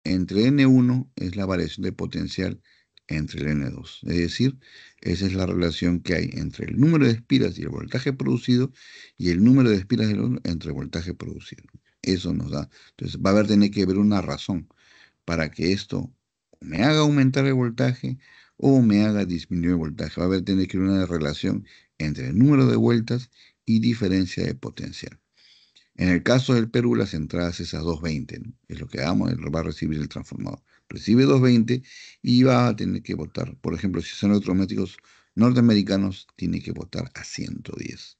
entre N1 es la variación de potencial entre el N2. Es decir, esa es la relación que hay entre el número de espiras y el voltaje producido y el número de espiras entre el voltaje producido. Eso nos da. Entonces, va a haber tener que haber una razón para que esto me haga aumentar el voltaje o me haga disminuir el voltaje. Va a haber tener que haber una relación entre el número de vueltas y diferencia de potencial. En el caso del Perú, las entradas es a 220, ¿no? Es lo que damos, va a recibir el transformador. Recibe 220 y va a tener que votar. Por ejemplo, si son electrodomésticos norteamericanos, tiene que votar a 110.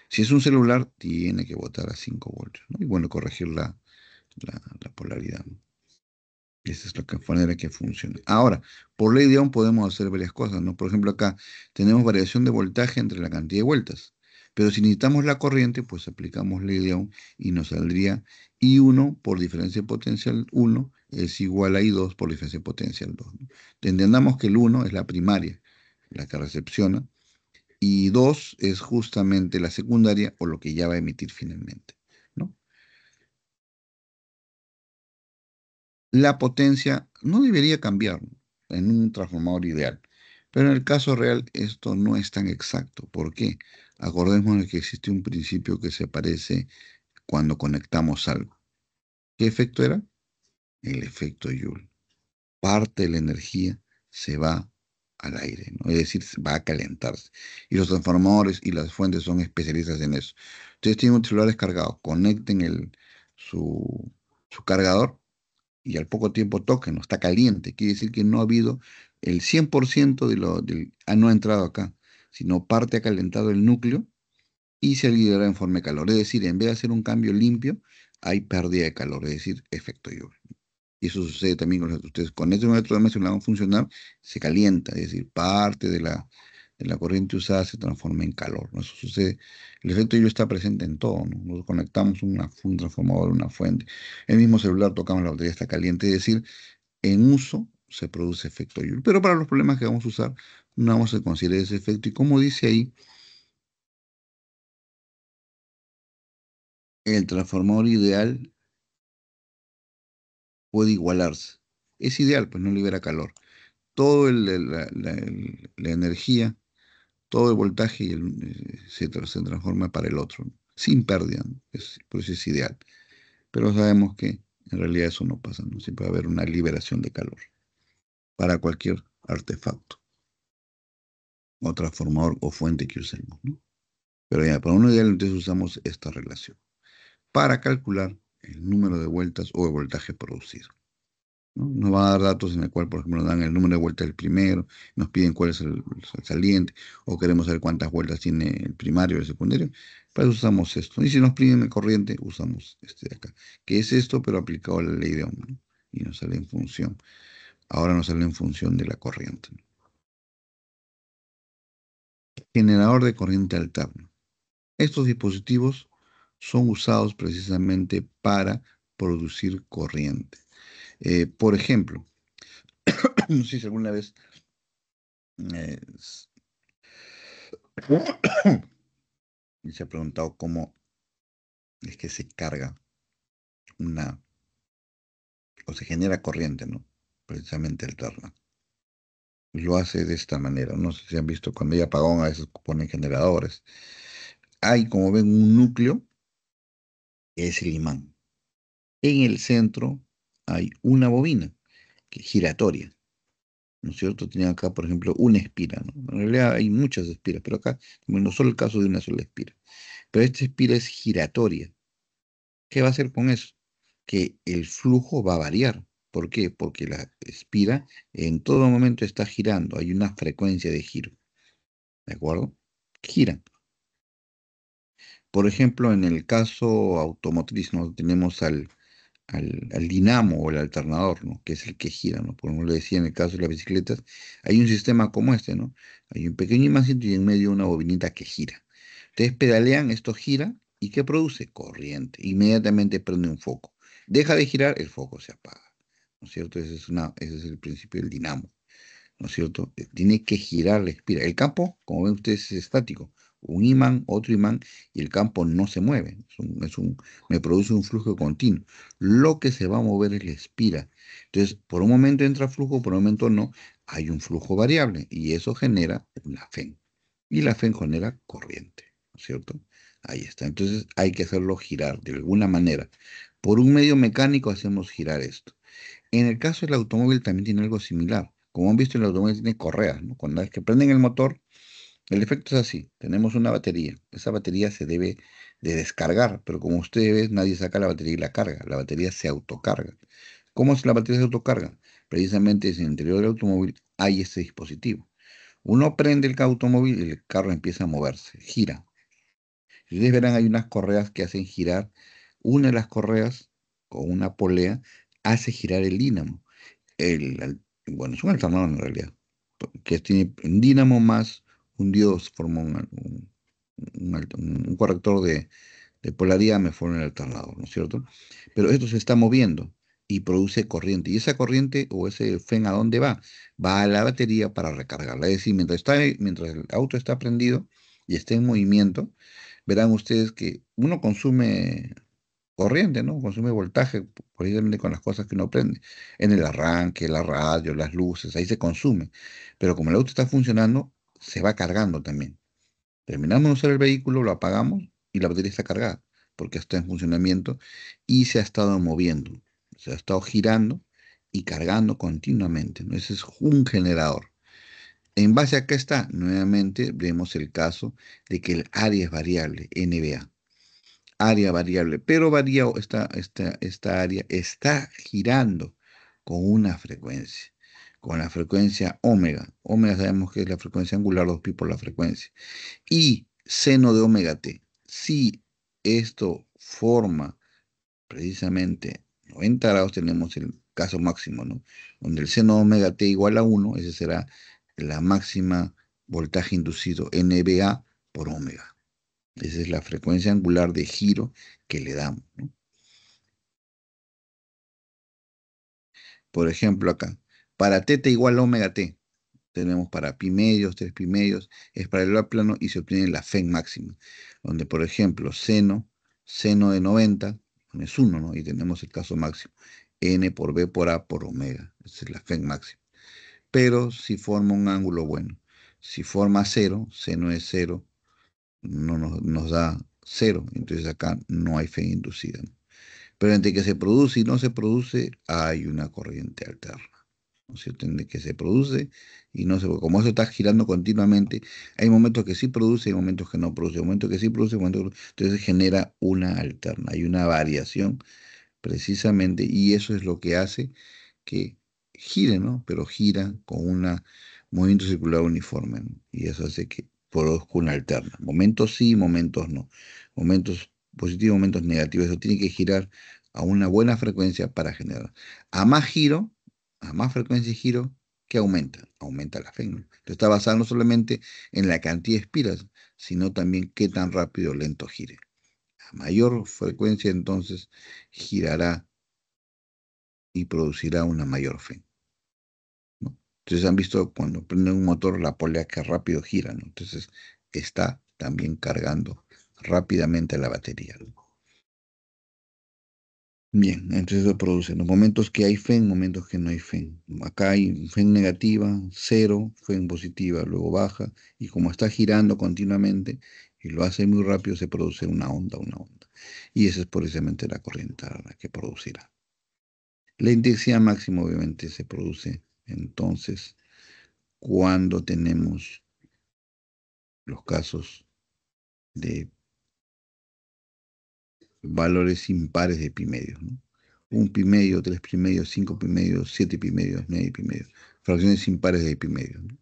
Si es un celular, tiene que votar a 5 voltios, ¿no? Y bueno, corregir la polaridad, ¿no? Esa es la manera que funciona. Ahora, por ley de Ohm podemos hacer varias cosas, ¿no? Por ejemplo, acá tenemos variación de voltaje entre la cantidad de vueltas. Pero si necesitamos la corriente, pues aplicamos ley de Ohm y nos saldría I1 por diferencia de potencial 1 es igual a I2 por diferencia de potencial 2, ¿no? Entendamos que el 1 es la primaria, la que recepciona, y 2 es justamente la secundaria o lo que ya va a emitir finalmente, ¿no? La potencia no debería cambiar, ¿no?, en un transformador ideal, pero en el caso real esto no es tan exacto. ¿Por qué? Acordémonos que existe un principio que se parece cuando conectamos algo. ¿Qué efecto era? El efecto Joule. Parte de la energía se va al aire, ¿no? Es decir, va a calentarse. Y los transformadores y las fuentes son especialistas en eso. Ustedes tienen un celular descargado, conecten su, su cargador y al poco tiempo toquen, no está caliente. Quiere decir que no ha habido el 100% no ha entrado acá, sino parte ha calentado el núcleo y se libera en forma de calor. Es decir, en vez de hacer un cambio limpio, hay pérdida de calor, es decir, efecto Joule. Y eso sucede también con ustedes. Conectan un electrodoméstico y lo hagan funcionar, se calienta, es decir, parte de la corriente usada se transforma en calor, ¿no? Eso sucede. El efecto Joule está presente en todo, ¿no? Nos conectamos un transformador, una fuente. El mismo celular, tocamos la batería, está caliente, es decir, en uso se produce efecto Joule. Pero para los problemas que vamos a usar, no vamos a considerar ese efecto. Y como dice ahí, el transformador ideal puede igualarse. Es ideal, pues no libera calor. Todo la energía, todo el voltaje se transforma para el otro, ¿no?, sin pérdida, ¿no? Por eso es ideal. Pero sabemos que en realidad eso no pasa, ¿no? Siempre va a haber una liberación de calor para cualquier artefacto o transformador o fuente que usemos, ¿no? Pero ya, para uno ideal entonces usamos esta relación para calcular el número de vueltas o el voltaje producido, ¿no? Nos va a dar datos en el cual, por ejemplo, nos dan el número de vueltas del primero, nos piden cuál es el saliente, o queremos saber cuántas vueltas tiene el primario o el secundario. Para eso usamos esto. Y si nos piden el corriente, usamos este de acá, que es esto, pero aplicado a la ley de Ohm, ¿no? Y nos sale en función. Ahora nos sale en función de la corriente, ¿no? Generador de corriente alterna. Estos dispositivos son usados precisamente para producir corriente. Por ejemplo, no sé si alguna vez eh, y se ha preguntado cómo es que se carga una, o se genera corriente, ¿no? Precisamente alterna. Lo hace de esta manera. No sé si han visto cuando hay apagón, a veces ponen generadores. Hay, como ven, un núcleo, que es el imán. En el centro hay una bobina, que es giratoria, ¿no es cierto? Tienen acá, por ejemplo, una espira, ¿no? En realidad hay muchas espiras, pero acá, bueno, solo el caso de una sola espira. Pero esta espira es giratoria. ¿Qué va a hacer con eso? Que el flujo va a variar. ¿Por qué? Porque la espira en todo momento está girando, hay una frecuencia de giro. ¿de acuerdo? Giran. Por ejemplo, en el caso automotriz, ¿no? Tenemos al dinamo o el alternador, ¿no? Que es el que gira, ¿no? Como le decía, en el caso de las bicicletas, hay un sistema como este, ¿no? Hay un pequeño imancito y en medio una bobinita que gira. Ustedes pedalean, esto gira, ¿y qué produce? Corriente. Inmediatamente prende un foco. Deja de girar, el foco se apaga. ¿No es cierto? Ese es el principio del dinamo. ¿No es cierto? Tiene que girar la espira. El campo, como ven ustedes, es estático. Un imán, otro imán, y el campo no se mueve. Me produce un flujo continuo. Lo que se va a mover es la espira. Entonces, por un momento entra flujo, por un momento no. Hay un flujo variable y eso genera una FEN. Y la FEN genera corriente, ¿no es cierto? Ahí está. Entonces, hay que hacerlo girar de alguna manera. Por un medio mecánico hacemos girar esto. En el caso del automóvil también tiene algo similar. Como han visto, el automóvil tiene correas, ¿no? Cuando es que prenden el motor, el efecto es así. Tenemos una batería. Esa batería se debe de descargar, pero como ustedes ven, nadie saca la batería y la carga. La batería se autocarga. ¿Cómo es la batería se autocarga? Precisamente en el interior del automóvil hay este dispositivo. Uno prende el automóvil y el carro empieza a moverse, gira. Si ustedes verán, hay unas correas que hacen girar. Una de las correas, con una polea, hace girar el dínamo. Bueno, es un alternador en realidad, que tiene un dínamo más un dios, forma un corrector de polaridad, me forma el alternador, ¿no es cierto? Pero esto se está moviendo y produce corriente. Y esa corriente o ese FEN, ¿a dónde va? Va a la batería para recargarla. Es decir, mientras el auto está prendido y está en movimiento, verán ustedes que uno consume corriente, ¿no? Consume voltaje, precisamente con las cosas que uno prende. En el arranque, la radio, las luces, ahí se consume. Pero como el auto está funcionando, se va cargando también. Terminamos de usar el vehículo, lo apagamos y la batería está cargada, porque está en funcionamiento y se ha estado moviendo, se ha estado girando y cargando continuamente, ¿no? Ese es un generador. En base a qué está, nuevamente vemos el caso de que el área es variable, NBA área variable, pero esta área está girando con una frecuencia, con la frecuencia omega. Omega sabemos que es la frecuencia angular, 2pi por la frecuencia. Y seno de omega t. Si esto forma precisamente 90 grados, tenemos el caso máximo, ¿no? Donde el seno de omega t igual a 1, ese será la máxima voltaje inducido, NBA por omega. Esa es la frecuencia angular de giro que le damos, ¿no? Por ejemplo, acá, para teta igual a omega t, tenemos para pi medios, 3 pi medios, es paralelo al plano y se obtiene la FEN máxima, donde, por ejemplo, seno de 90 es 1, ¿no? Y tenemos el caso máximo, n por b por a por omega, esa es la FEN máxima. Pero si forma un ángulo bueno, si forma cero, seno es cero, no nos da cero, entonces acá no hay FEN inducida, ¿no? Pero entre que se produce y no se produce, hay una corriente alterna, ¿no es cierto? Entre que se produce y no se produce. Como eso está girando continuamente, hay momentos que sí produce, hay momentos que no produce, hay momentos que sí produce, hay momentos que no. Entonces genera una alterna, hay una variación precisamente, y eso es lo que hace que gire, ¿no? Pero gira con un movimiento circular uniforme, ¿no? Y eso hace que produzca una alterna. Momentos sí, momentos no. Momentos positivos, momentos negativos. Eso tiene que girar a una buena frecuencia para generar. A más giro, a más frecuencia y giro, ¿qué aumenta? Aumenta la fe, ¿no? Esto está basado no solamente en la cantidad de espiras, sino también qué tan rápido o lento gire. A mayor frecuencia, entonces, girará y producirá una mayor fe, ¿no? Entonces han visto cuando prende un motor la polea que rápido gira, ¿no? Entonces está también cargando rápidamente la batería, ¿no? Bien, entonces se producen los momentos que hay fe, momentos que no hay fe. Acá hay fe negativa, cero, fe positiva, luego baja, y como está girando continuamente y lo hace muy rápido, se produce una onda, una onda. Y esa es precisamente la corriente la que producirá. La intensidad máxima obviamente se produce entonces cuando tenemos los casos de valores impares de pi medios, ¿no? Un pi medio, 3 pi medios, 5 pi medios, 7 pi medios, 9 pi medios, fracciones impares de pi medios, ¿no?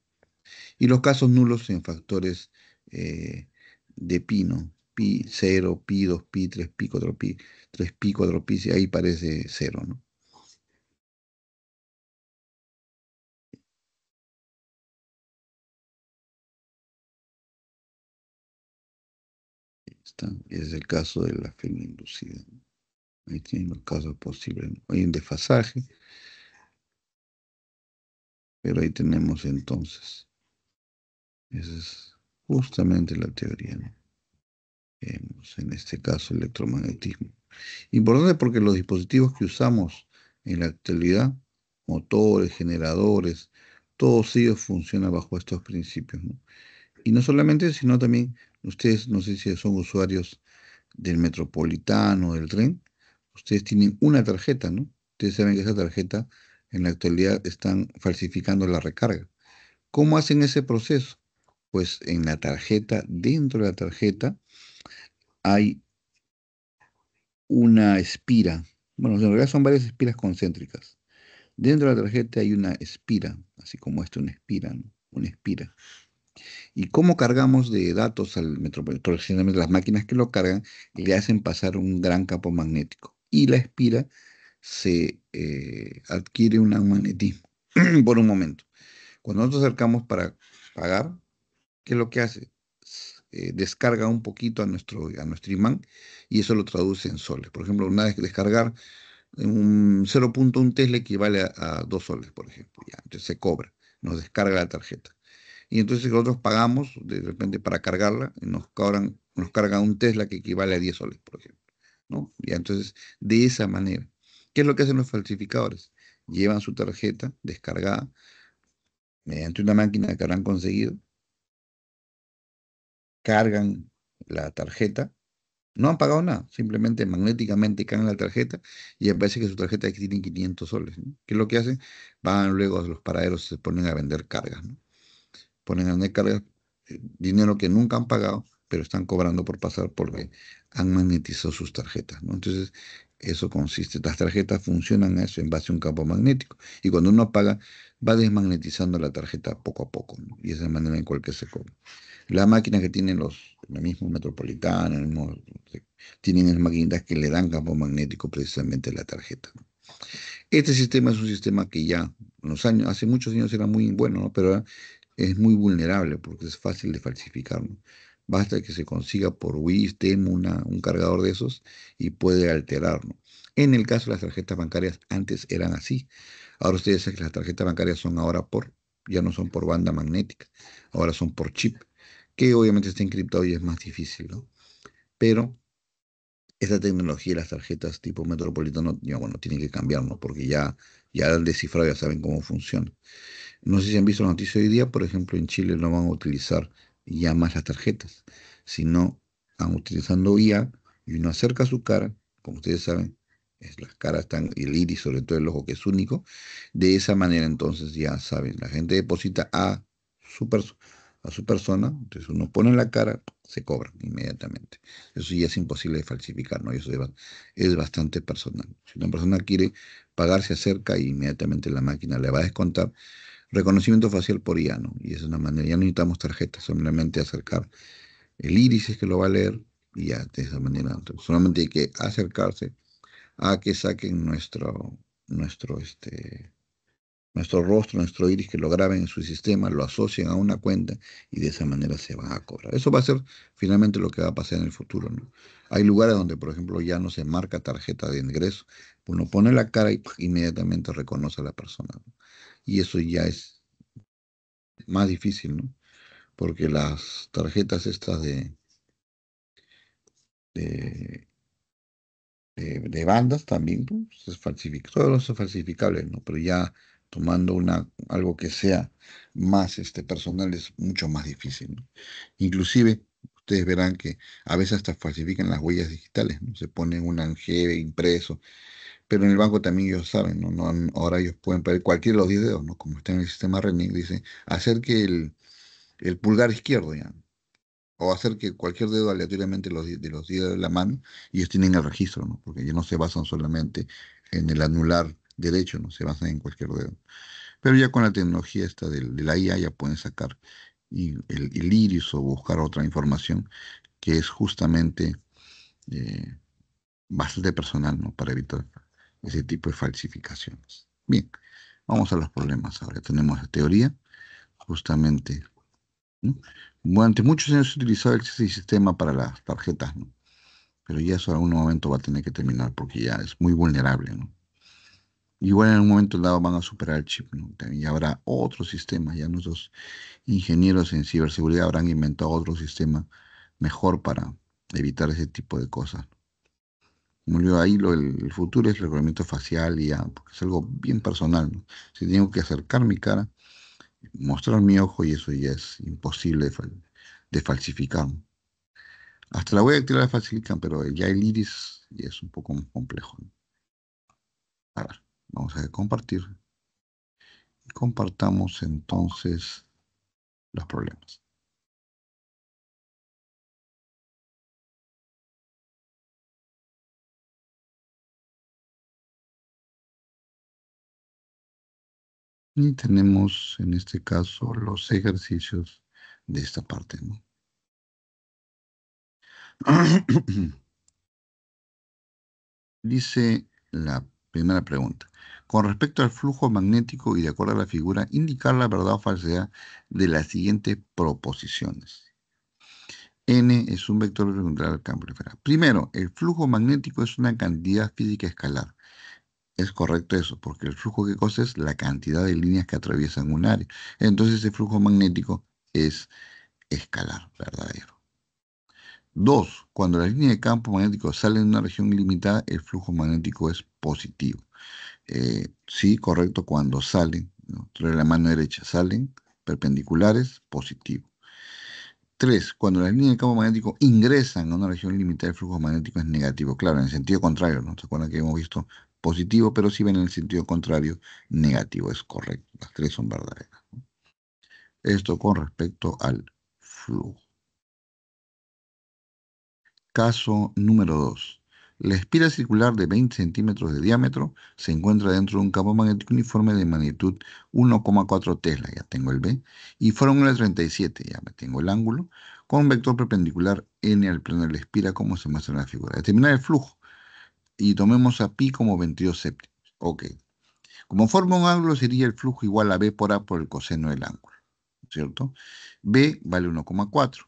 Y los casos nulos en factores de pi, ¿no? Pi 0, pi 2 pi, 3 pi, 4 pi, 3 pi, 4 pi, si ahí parece cero, ¿no? Ese es el caso de la fe inducida, ¿no? Ahí tienen los casos posibles, ¿no? Hay un desfasaje, pero ahí tenemos entonces. Esa es justamente la teoría, ¿no? En este caso, electromagnetismo. Importante porque los dispositivos que usamos en la actualidad, motores, generadores, todos ellos funcionan bajo estos principios, ¿no? Y no solamente, sino también, ustedes, no sé si son usuarios del metropolitano, del tren, ustedes tienen una tarjeta, ¿no? Ustedes saben que esa tarjeta en la actualidad están falsificando la recarga. ¿Cómo hacen ese proceso? Pues en la tarjeta, dentro de la tarjeta, hay una espira. Bueno, en realidad son varias espiras concéntricas. Dentro de la tarjeta hay una espira, así como esto, una espira, ¿no? Una espira. ¿Y cómo cargamos de datos al metropolitano? Generalmente las máquinas que lo cargan le hacen pasar un gran campo magnético. Y la espira se adquiere un magnetismo por un momento. Cuando nosotros acercamos para pagar, ¿qué es lo que hace? Descarga un poquito a nuestro imán y eso lo traduce en soles. Por ejemplo, una vez que descargar un 0,1 Tesla equivale a 2 soles, por ejemplo. Ya, entonces se cobra, nos descarga la tarjeta. Y entonces nosotros pagamos de repente para cargarla y nos cargan un Tesla que equivale a 10 soles, por ejemplo, ¿no? Y entonces, de esa manera, ¿qué es lo que hacen los falsificadores? Llevan su tarjeta descargada mediante una máquina que habrán conseguido, cargan la tarjeta, no han pagado nada, simplemente magnéticamente cargan la tarjeta y aparece que su tarjeta tiene 500 soles, ¿no? ¿Qué es lo que hacen? Van luego a los paraderos y se ponen a vender cargas, ¿no? Ponen a vender cargas, dinero que nunca han pagado, pero están cobrando por pasar porque han magnetizado sus tarjetas, ¿no? Entonces, eso consiste, las tarjetas funcionan a eso en base a un campo magnético y cuando uno paga, va desmagnetizando la tarjeta poco a poco, ¿no? Y esa es la manera en cual que se cobra. Las máquinas que tienen los mismos metropolitanos, tienen esas maquinitas que le dan campo magnético precisamente a la tarjeta, ¿no? Este sistema es un sistema que ya en los años, hace muchos años era muy bueno, ¿no? Pero ahora es muy vulnerable porque es fácil de falsificar, ¿no? Basta que se consiga por Wii, Temu, un cargador de esos y puede alterarlo. En el caso de las tarjetas bancarias, antes eran así. Ahora ustedes saben que las tarjetas bancarias son ahora ya no son por banda magnética, ahora son por chip, que obviamente está encriptado y es más difícil, ¿no? Pero esa tecnología de las tarjetas tipo Metropolitano, ya bueno, tienen que cambiar, ¿no? Porque ya el descifrado ya saben cómo funciona. No sé si han visto la noticia hoy día, por ejemplo, en Chile no van a utilizar ya más las tarjetas, sino van utilizando IA y uno acerca su cara, como ustedes saben, las caras están, el iris, sobre todo el ojo que es único, de esa manera entonces ya saben, la gente deposita a su persona, entonces uno pone la cara, se cobra inmediatamente. Eso ya es imposible de falsificar, ¿no? Y eso es bastante personal. Si una persona quiere pagar, se acerca y inmediatamente la máquina le va a descontar. Reconocimiento facial por IA, ¿no? Y esa es una manera, ya no necesitamos tarjetas, solamente acercar el iris es que lo va a leer y ya de esa manera. Entonces, solamente hay que acercarse a que saquen nuestro rostro, nuestro iris, que lo graben en su sistema, lo asocien a una cuenta y de esa manera se van a cobrar. Eso va a ser finalmente lo que va a pasar en el futuro, ¿no? Hay lugares donde, por ejemplo, ya no se marca tarjeta de ingreso, uno pone la cara y inmediatamente reconoce a la persona, ¿no? Y eso ya es más difícil, ¿no? Porque las tarjetas estas de, de bandas también, pues, todo eso es falsificable, ¿no? Pero ya tomando algo que sea más personal es mucho más difícil, ¿no? Inclusive, ustedes verán que a veces hasta falsifican las huellas digitales, ¿no? Se ponen un ANGE impreso, pero en el banco también ellos saben, ¿no? Ahora ellos pueden pedir cualquiera de los 10 dedos, ¿no? Como está en el sistema RENIC, dice, acerque el pulgar izquierdo, ya, o hacer que cualquier dedo aleatoriamente de los dedos de la mano, y ellos tienen el registro, ¿no? Porque ya no se basan solamente en el anular derecho, no se basan en cualquier dedo. Pero ya con la tecnología esta de la IA ya pueden sacar el iris o buscar otra información que es justamente eh, bastante personal, ¿no? Para evitar ese tipo de falsificaciones. Bien, vamos a los problemas ahora. Tenemos la teoría, justamente, ¿no? Durante muchos años se utilizaba el sistema para las tarjetas, ¿no? Pero ya eso en algún momento va a tener que terminar porque ya es muy vulnerable, ¿no? Igual en un momento dado van a superar el chip, ¿no? También ya habrá otro sistema, ya nuestros ingenieros en ciberseguridad habrán inventado otro sistema mejor para evitar ese tipo de cosas. Como digo, ahí el futuro es el reconocimiento facial y ya, porque es algo bien personal, ¿no? Si tengo que acercar mi cara, mostrar mi ojo y eso ya es imposible de falsificar, ¿no? Hasta la huella dactilar la falsifican, pero ya el iris ya es un poco más complejo, ¿no? A ver, vamos a compartir. Compartamos entonces los problemas. Y tenemos en este caso los ejercicios de esta parte, ¿no? Dice la primera pregunta. Con respecto al flujo magnético y de acuerdo a la figura, indicar la verdad o falsedad de las siguientes proposiciones. N es un vector horizontal al campo esfera. Primero, el flujo magnético es una cantidad física escalar. Es correcto eso, porque el flujo que cosa es la cantidad de líneas que atraviesan un área. Entonces, el flujo magnético es escalar, verdadero. Dos, cuando las líneas de campo magnético salen de una región limitada, el flujo magnético es positivo. Sí, correcto, cuando salen, ¿no? Sobre la mano derecha salen perpendiculares, positivo. Tres, cuando las líneas de campo magnético ingresan a una región limitada, el flujo magnético es negativo. Claro, en el sentido contrario, ¿no? ¿Se acuerdan que hemos visto positivo, pero si ven en el sentido contrario, negativo? Es correcto. Las tres son verdaderas. Esto con respecto al flujo. Caso número 2. La espira circular de 20 centímetros de diámetro se encuentra dentro de un campo magnético uniforme de magnitud 1,4 Tesla, ya tengo el B, y fórmula 37, ya me tengo el ángulo, con un vector perpendicular n al plano de la espira, como se muestra en la figura. Determinar el flujo, y tomemos a pi como 22 séptimos. Ok. Como forma un ángulo, sería el flujo igual a B por A por el coseno del ángulo, ¿cierto? B vale 1,4.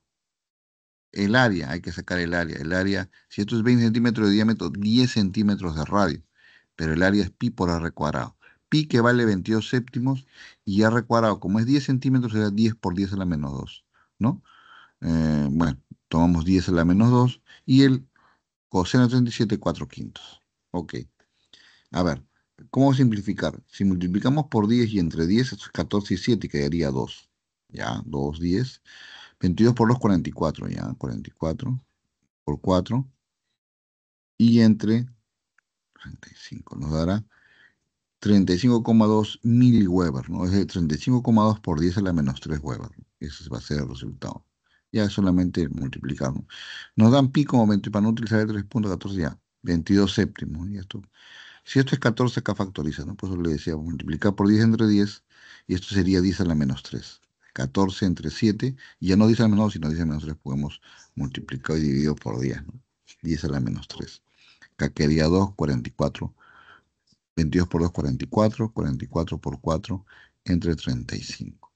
El área, hay que sacar el área. El área, si esto es 20 centímetros de diámetro, 10 centímetros de radio. Pero el área es pi por r cuadrado. Pi que vale 22 séptimos y r cuadrado, como es 10 centímetros, será 10 por 10 a la menos 2, ¿no? Bueno, tomamos 10 a la menos 2 y el coseno de 37, 4 quintos. Ok. A ver, ¿cómo simplificar? Si multiplicamos por 10 y entre 10 es 14 y 7, quedaría 2. Ya, 2, 10. 22 por 2, 44, ya, 44 por 4 y entre 35 nos dará 35,2 miliweber, ¿no? Es decir, 35,2 por 10 a la menos 3 Weber, ¿no? Ese va a ser el resultado. Ya es solamente multiplicar, ¿no? Nos dan pi como 20, para no utilizar el 3,14 ya, 22 séptimos. Y esto, si esto es 14, acá factoriza, ¿no? Por eso le decía, multiplicar por 10 entre 10, y esto sería 10 a la menos 3. 14 entre 7, y ya no 10 a la menos 2, sino 10 a la menos 3, podemos multiplicar y dividir por 10, ¿no? 10 a la menos 3. Acá quedaría 2, 44. 22 por 2, 44. 44 por 4, entre 35.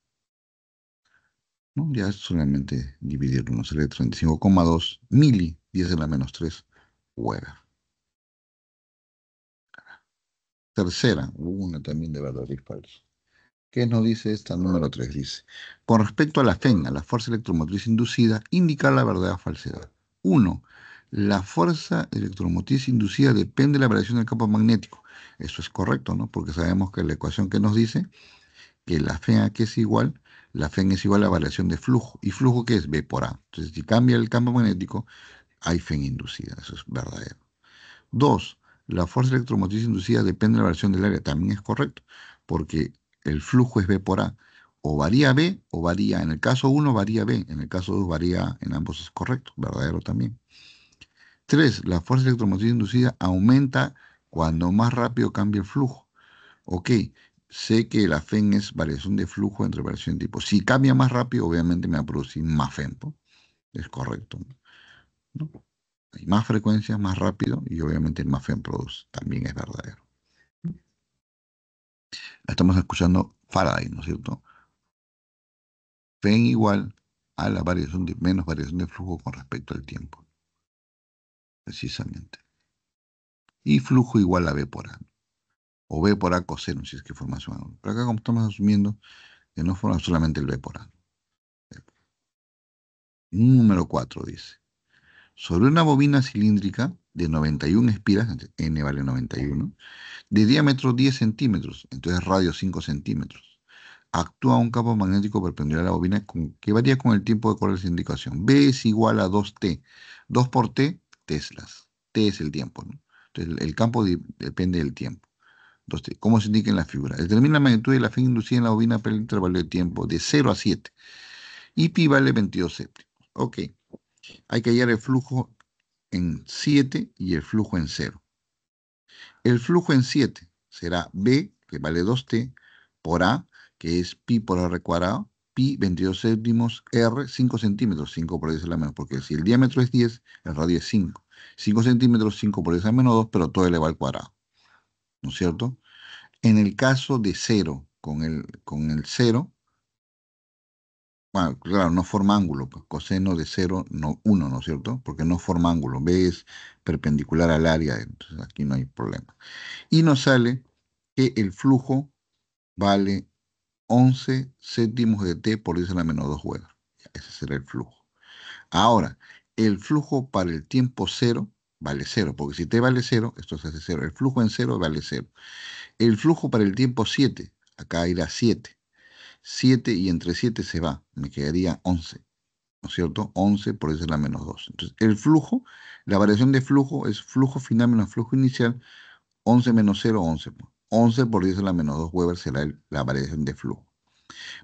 ¿No? Ya es solamente dividirlo, nos sale 35,2 mili, 10 a la menos 3, Weber. Tercera, una también de verdadero y falso. ¿Qué nos dice esta número 3? Dice, con respecto a la FEN, a la fuerza electromotriz inducida, indicar la verdad o falsedad. 1. La fuerza electromotriz inducida depende de la variación del campo magnético. Eso es correcto, ¿no? Porque sabemos que la ecuación que nos dice que la FEN aquí es igual, la FEN es igual a la variación de flujo. ¿Y flujo qué es? B por A. Entonces, si cambia el campo magnético, hay FEN inducida. Eso es verdadero. 2. La fuerza electromotriz inducida depende de la variación del área. También es correcto, porque el flujo es B por A. O varía B o varía, en el caso 1 varía B, en el caso 2 varía A. En ambos es correcto, verdadero también. 3. La fuerza electromotriz inducida aumenta cuando más rápido cambia el flujo. Ok, sé que la FEN es variación de flujo entre variación de tipo. Si cambia más rápido, obviamente me va a producir más FEN, ¿no? Es correcto, ¿no? Hay más frecuencias, más rápido, y obviamente más FEN produce. También es verdadero. Estamos escuchando Faraday, ¿no es cierto? FEN igual a la variación de menos variación de flujo con respecto al tiempo, precisamente. Y flujo igual a B por A, o B por A coseno, si es que formación ángulo. Pero acá como estamos asumiendo que no forma solamente el B por A. Número 4 dice, sobre una bobina cilíndrica de 91 espiras, N vale 91, de diámetro 10 centímetros, entonces radio 5 centímetros, actúa un campo magnético perpendicular a la bobina que varía con el tiempo de correr esa indicación. B es igual a 2T. 2 por T, teslas. T es el tiempo, ¿no? Entonces el campo depende del tiempo. 2T. ¿Cómo se indica en la figura? Determina la magnitud de la FEN inducida en la bobina para el intervalo de tiempo de 0 a 7. Y pi vale 22 séptimos. Ok. Hay que hallar el flujo en 7 y el flujo en 0. El flujo en 7 será B, que vale 2T, por A, que es pi por R cuadrado, pi 22 séptimos, R 5 centímetros, 5 por 10 a la menos, porque si el diámetro es 10, el radio es 5. 5 centímetros, 5 por 10 a la menos 2, pero todo elevado al cuadrado, ¿no es cierto? En el caso de 0, con el 0, bueno, claro, no forma ángulo, pues coseno de 0, no 1, ¿no es cierto? Porque no forma ángulo, B es perpendicular al área, entonces aquí no hay problema. Y nos sale que el flujo vale 11 séptimos de t por 10 a la menos 2 Weber. Ese será el flujo. Ahora, el flujo para el tiempo 0 vale 0, porque si t vale 0, esto se hace 0. El flujo en 0 vale 0. El flujo para el tiempo 7, acá irá 7. 7 y entre 7 se va, me quedaría 11, ¿no es cierto? 11 por 10 a la menos 2. Entonces, el flujo, la variación de flujo es flujo final menos flujo inicial, 11 menos 0, 11. 11 por 10 a la menos 2 Weber será la variación de flujo.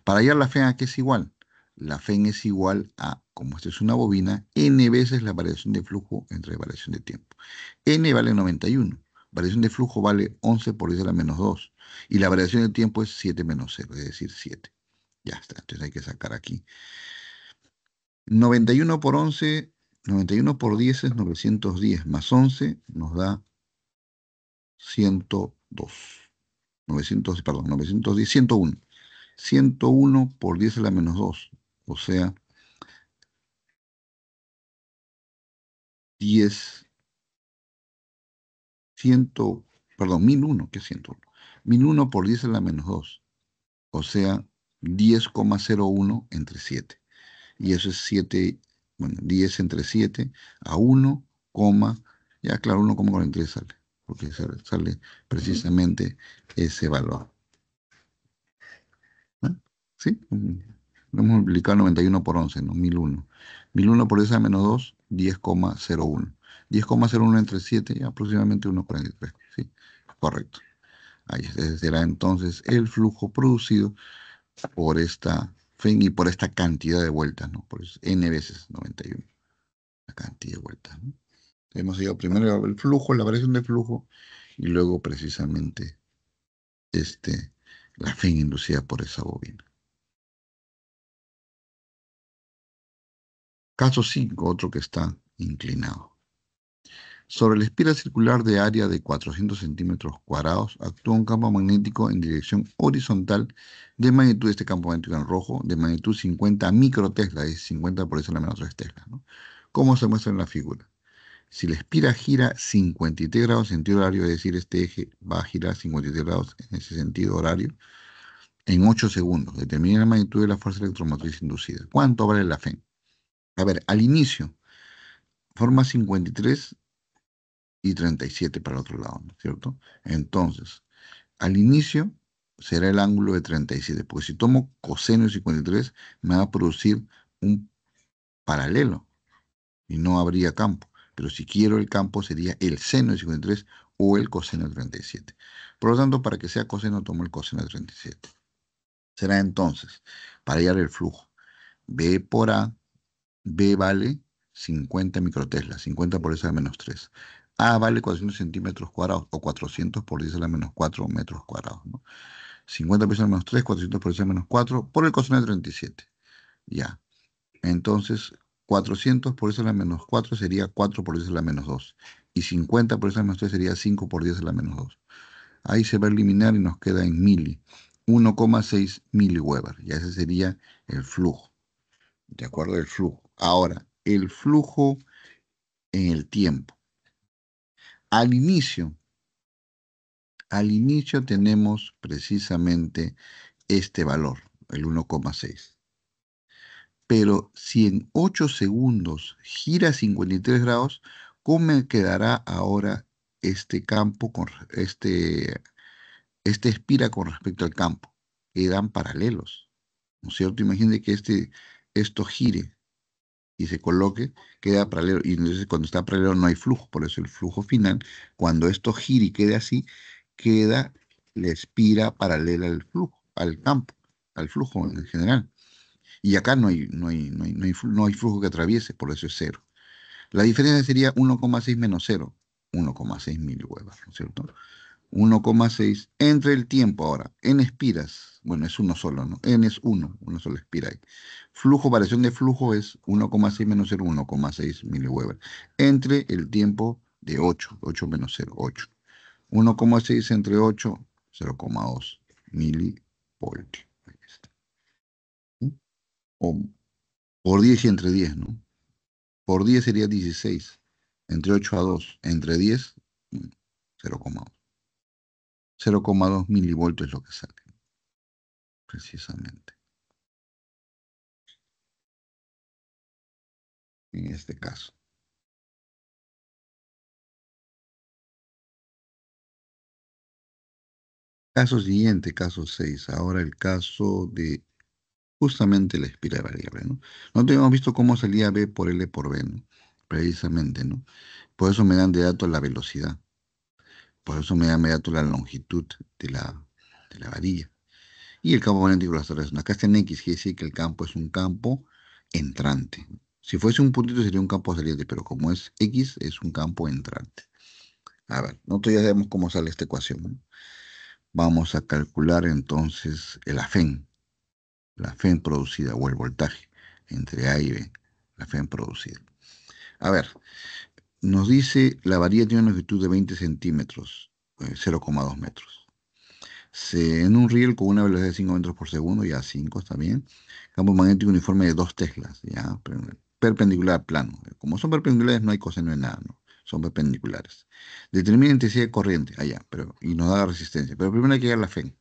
Para hallar la FEN, ¿a qué es igual? La FEN es igual a, como esta es una bobina, n veces la variación de flujo entre variación de tiempo. N vale 91. Variación de flujo vale 11 por 10 a la menos 2. Y la variación de tiempo es 7 menos 0, es decir, 7. Ya está, entonces hay que sacar aquí. 91 por 11, 91 por 10 es 910, más 11 nos da 102. 900, perdón, 910, 101. 101 por 10 a la menos 2, o sea, 10, 100, perdón, 1001, ¿qué es 101? 1001 por 10 a la menos 2, o sea, 10,01 entre 7. Y eso es 7, bueno, 10 entre 7 a 1, ya claro, 1,43 sale, porque sale precisamente ese valor. ¿Eh? ¿Sí? Lo hemos multiplicado 91 por 11, ¿no? 1001. 1001 por 10 a menos 2, 10,01. 10,01 entre 7, aproximadamente 1,43. Sí, correcto. Ahí ese será entonces el flujo producido por esta FEN y por esta cantidad de vueltas, ¿no? Por eso, n veces 91, la cantidad de vueltas, ¿no? Hemos llegado primero el flujo, la variación de flujo, y luego precisamente este, la FEN inducida por esa bobina. Caso 5, otro que está inclinado. Sobre la espiral circular de área de 400 centímetros cuadrados, actúa un campo magnético en dirección horizontal de magnitud, este campo magnético en rojo, de magnitud 50 microtesla, es 50 por eso la menos 3 tesla, ¿no? ¿Cómo se muestra en la figura? Si la espira gira 53 grados en sentido horario, es decir, este eje va a girar 53 grados en ese sentido horario, en 8 segundos, determina la magnitud de la fuerza electromotriz inducida. ¿Cuánto vale la FEN? A ver, al inicio, forma 53 y 37 para el otro lado, ¿no es cierto? Entonces, al inicio será el ángulo de 37, porque si tomo coseno de 53, me va a producir un paralelo y no habría campo. Pero si quiero el campo sería el seno de 53 o el coseno de 37. Por lo tanto, para que sea coseno, tomo el coseno de 37. Será entonces, para hallar el flujo, B por A, B vale 50 microteslas, 50 por 10 a la menos 3. A vale 400 centímetros cuadrados o 400 por 10 a la menos 4 metros cuadrados, ¿no? 50 por 10 a la menos 3, 400 por 10 a la menos 4, por el coseno de 37. Ya. Entonces, 400 por 10 a la menos 4 sería 4 por 10 a la menos 2. Y 50 por 10 a la menos 3 sería 5 por 10 a la menos 2. Ahí se va a eliminar y nos queda en mili. 1,6 miliweber. Ya ese sería el flujo. ¿De acuerdo? El flujo. Ahora, el flujo en el tiempo. Al inicio, al inicio tenemos precisamente este valor, el 1,6. Pero si en 8 segundos gira 53 grados, ¿cómo me quedará ahora este campo este espira con respecto al campo? Quedan paralelos, ¿no es cierto? Imagine que esto gire y se coloque, queda paralelo. Y entonces cuando está paralelo no hay flujo, por eso el flujo final, cuando esto gire y quede así, queda la espira paralela al flujo, al campo, al flujo en general. Y acá no hay flujo que atraviese, por eso es cero. La diferencia sería 1,6 menos cero, 1,6 miliweber, ¿no es cierto? 1,6 entre el tiempo ahora, en espiras, bueno, es uno solo, ¿no? N es uno, una sola espira ahí. Flujo, variación de flujo es 1,6 menos cero, 1,6 miliweber. Entre el tiempo de 8, 8 menos cero, 8. 1,6 entre 8, 0,2 milivoltios. Ahí está. ¿Sí? O por 10 y entre 10, ¿no? Por 10 sería 16. Entre 8 a 2. Entre 10, 0,2. 0,2 milivoltios es lo que sale, precisamente, en este caso. Caso siguiente, caso 6. Ahora el caso de justamente la espira variable, ¿no? Nosotros hemos visto cómo salía B por L por B, ¿no? Precisamente, ¿no? Por eso me dan de dato la velocidad. Por eso me dan de dato la longitud de la varilla. Y el campo magnético de las torres. Acá está en X, quiere decir que el campo es un campo entrante. Si fuese un puntito sería un campo saliente, pero como es X, es un campo entrante. A ver, nosotros ya sabemos cómo sale esta ecuación, ¿no? Vamos a calcular entonces el AFEN, la FEN producida o el voltaje entre A y B, la FEN producida. A ver, nos dice la varilla tiene una longitud de 20 centímetros, 0,2 metros. En un riel con una velocidad de 5 metros por segundo, ya 5 está bien. Campo magnético uniforme de 2 teslas, ya, perpendicular al plano. Como son perpendiculares no hay coseno de nada, ¿no? Son perpendiculares. Determina intensidad de corriente, allá, y nos da resistencia. Pero primero hay que llegar a la FEN.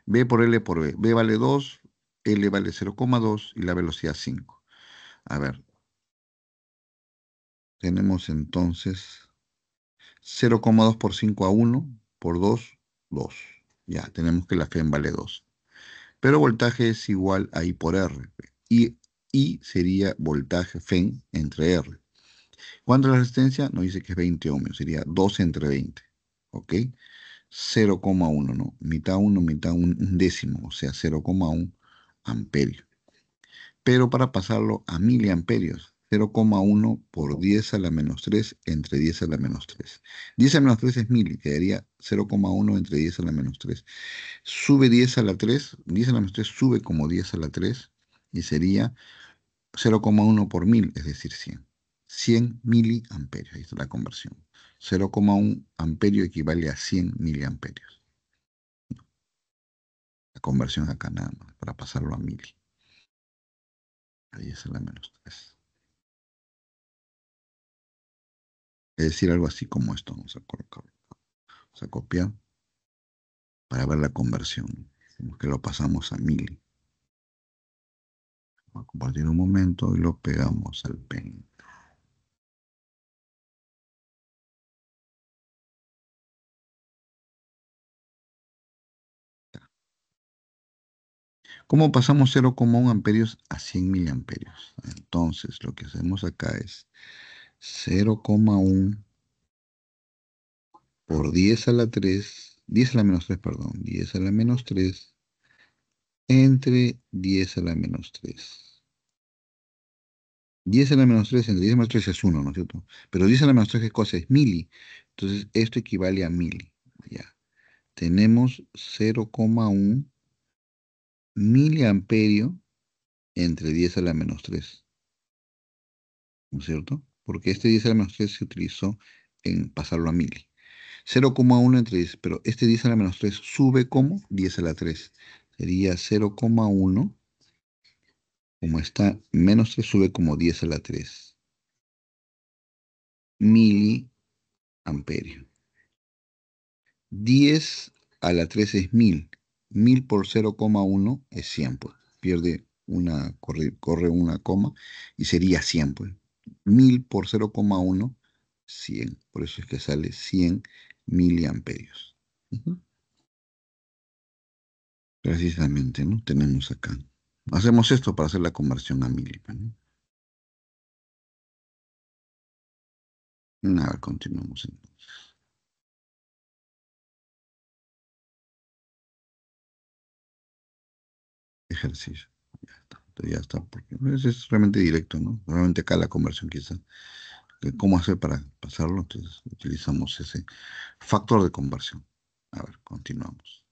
B por L por B. B vale 2, L vale 0,2 y la velocidad 5. A ver, tenemos entonces 0,2 por 5 a 1 por 2, 2. Ya, tenemos que la FEN vale 2. Pero voltaje es igual a I por R. Y I sería voltaje FEN entre R. ¿Cuánto es la resistencia? Nos dice que es 20 ohmios, sería 2 entre 20. ¿Ok? 0,1, ¿no? Mitad 1, mitad un décimo, o sea, 0,1 amperio. Pero para pasarlo a miliamperios, 0,1 por 10 a la menos 3 entre 10 a la menos 3. 10 a la menos 3 es mili, quedaría 0,1 entre 10 a la menos 3. Sube 10 a la 3, 10 a la menos 3 sube como 10 a la 3 y sería 0,1 por 1000, es decir, 100. 100 miliamperios, ahí está la conversión. 0,1 amperio equivale a 100 miliamperios. La conversión acá nada más, para pasarlo a mili. Ahí es la menos 3. Es decir, algo así como esto. Vamos a colocar, vamos a copiar para ver la conversión. Como que lo pasamos a mili. Vamos a compartir un momento y lo pegamos al pen. ¿Cómo pasamos 0,1 amperios a 100 miliamperios? Entonces, lo que hacemos acá es 0,1 por 10 a la 3, 10 a la menos 3, perdón, 10 a la menos 3 entre 10 a la menos 3. 10 a la menos 3 entre 10 a la menos 3 es 1, ¿no es cierto? Pero 10 a la menos 3, ¿qué cosa es? Mili. Entonces, esto equivale a mili. Ya. tenemos 0,1 miliamperio entre 10 a la menos 3, ¿no es cierto? Porque este 10 a la menos 3 se utilizó en pasarlo a mili. 0,1 entre 10, pero este 10 a la menos 3 sube como 10 a la 3. Sería 0,1, como está menos 3, sube como 10 a la 3 miliamperio. 10 a la 3 es 1000. 1000 por 0,1 es 100, pues. Pierde una, corre una coma y sería 100, pues. 1000 por 0,1, 100. Por eso es que sale 100 miliamperios. Ujú. Precisamente, ¿no? Tenemos acá. Hacemos esto para hacer la conversión a mili, pues, ¿no? A ver, continuamos entonces. Ejercicio. Ya está. Entonces ya está, porque es realmente directo, ¿no? Realmente acá la conversión quizá. ¿Cómo hacer para pasarlo? Entonces utilizamos ese factor de conversión. A ver, continuamos.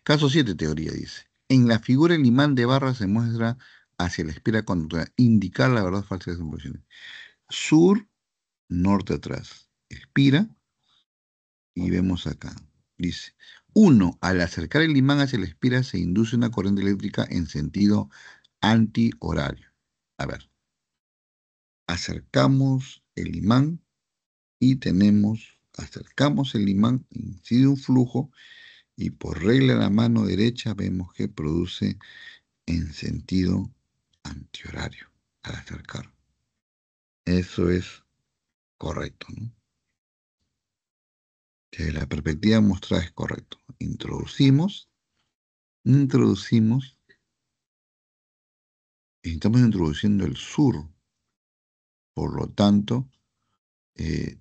Caso 7, teoría dice. En la figura el imán de barra se muestra hacia la espira conductora, indicar la verdad falsa de las impresiones. Sur, norte atrás. Expira y vemos acá. Dice, uno, al acercar el imán hacia la espira se induce una corriente eléctrica en sentido antihorario. A ver, acercamos el imán y acercamos el imán, incide un flujo y por regla de la mano derecha vemos que produce en sentido antihorario al acercar. Eso es correcto, ¿no? Desde la perspectiva mostrada es correcto. Introducimos, y estamos introduciendo el sur, por lo tanto,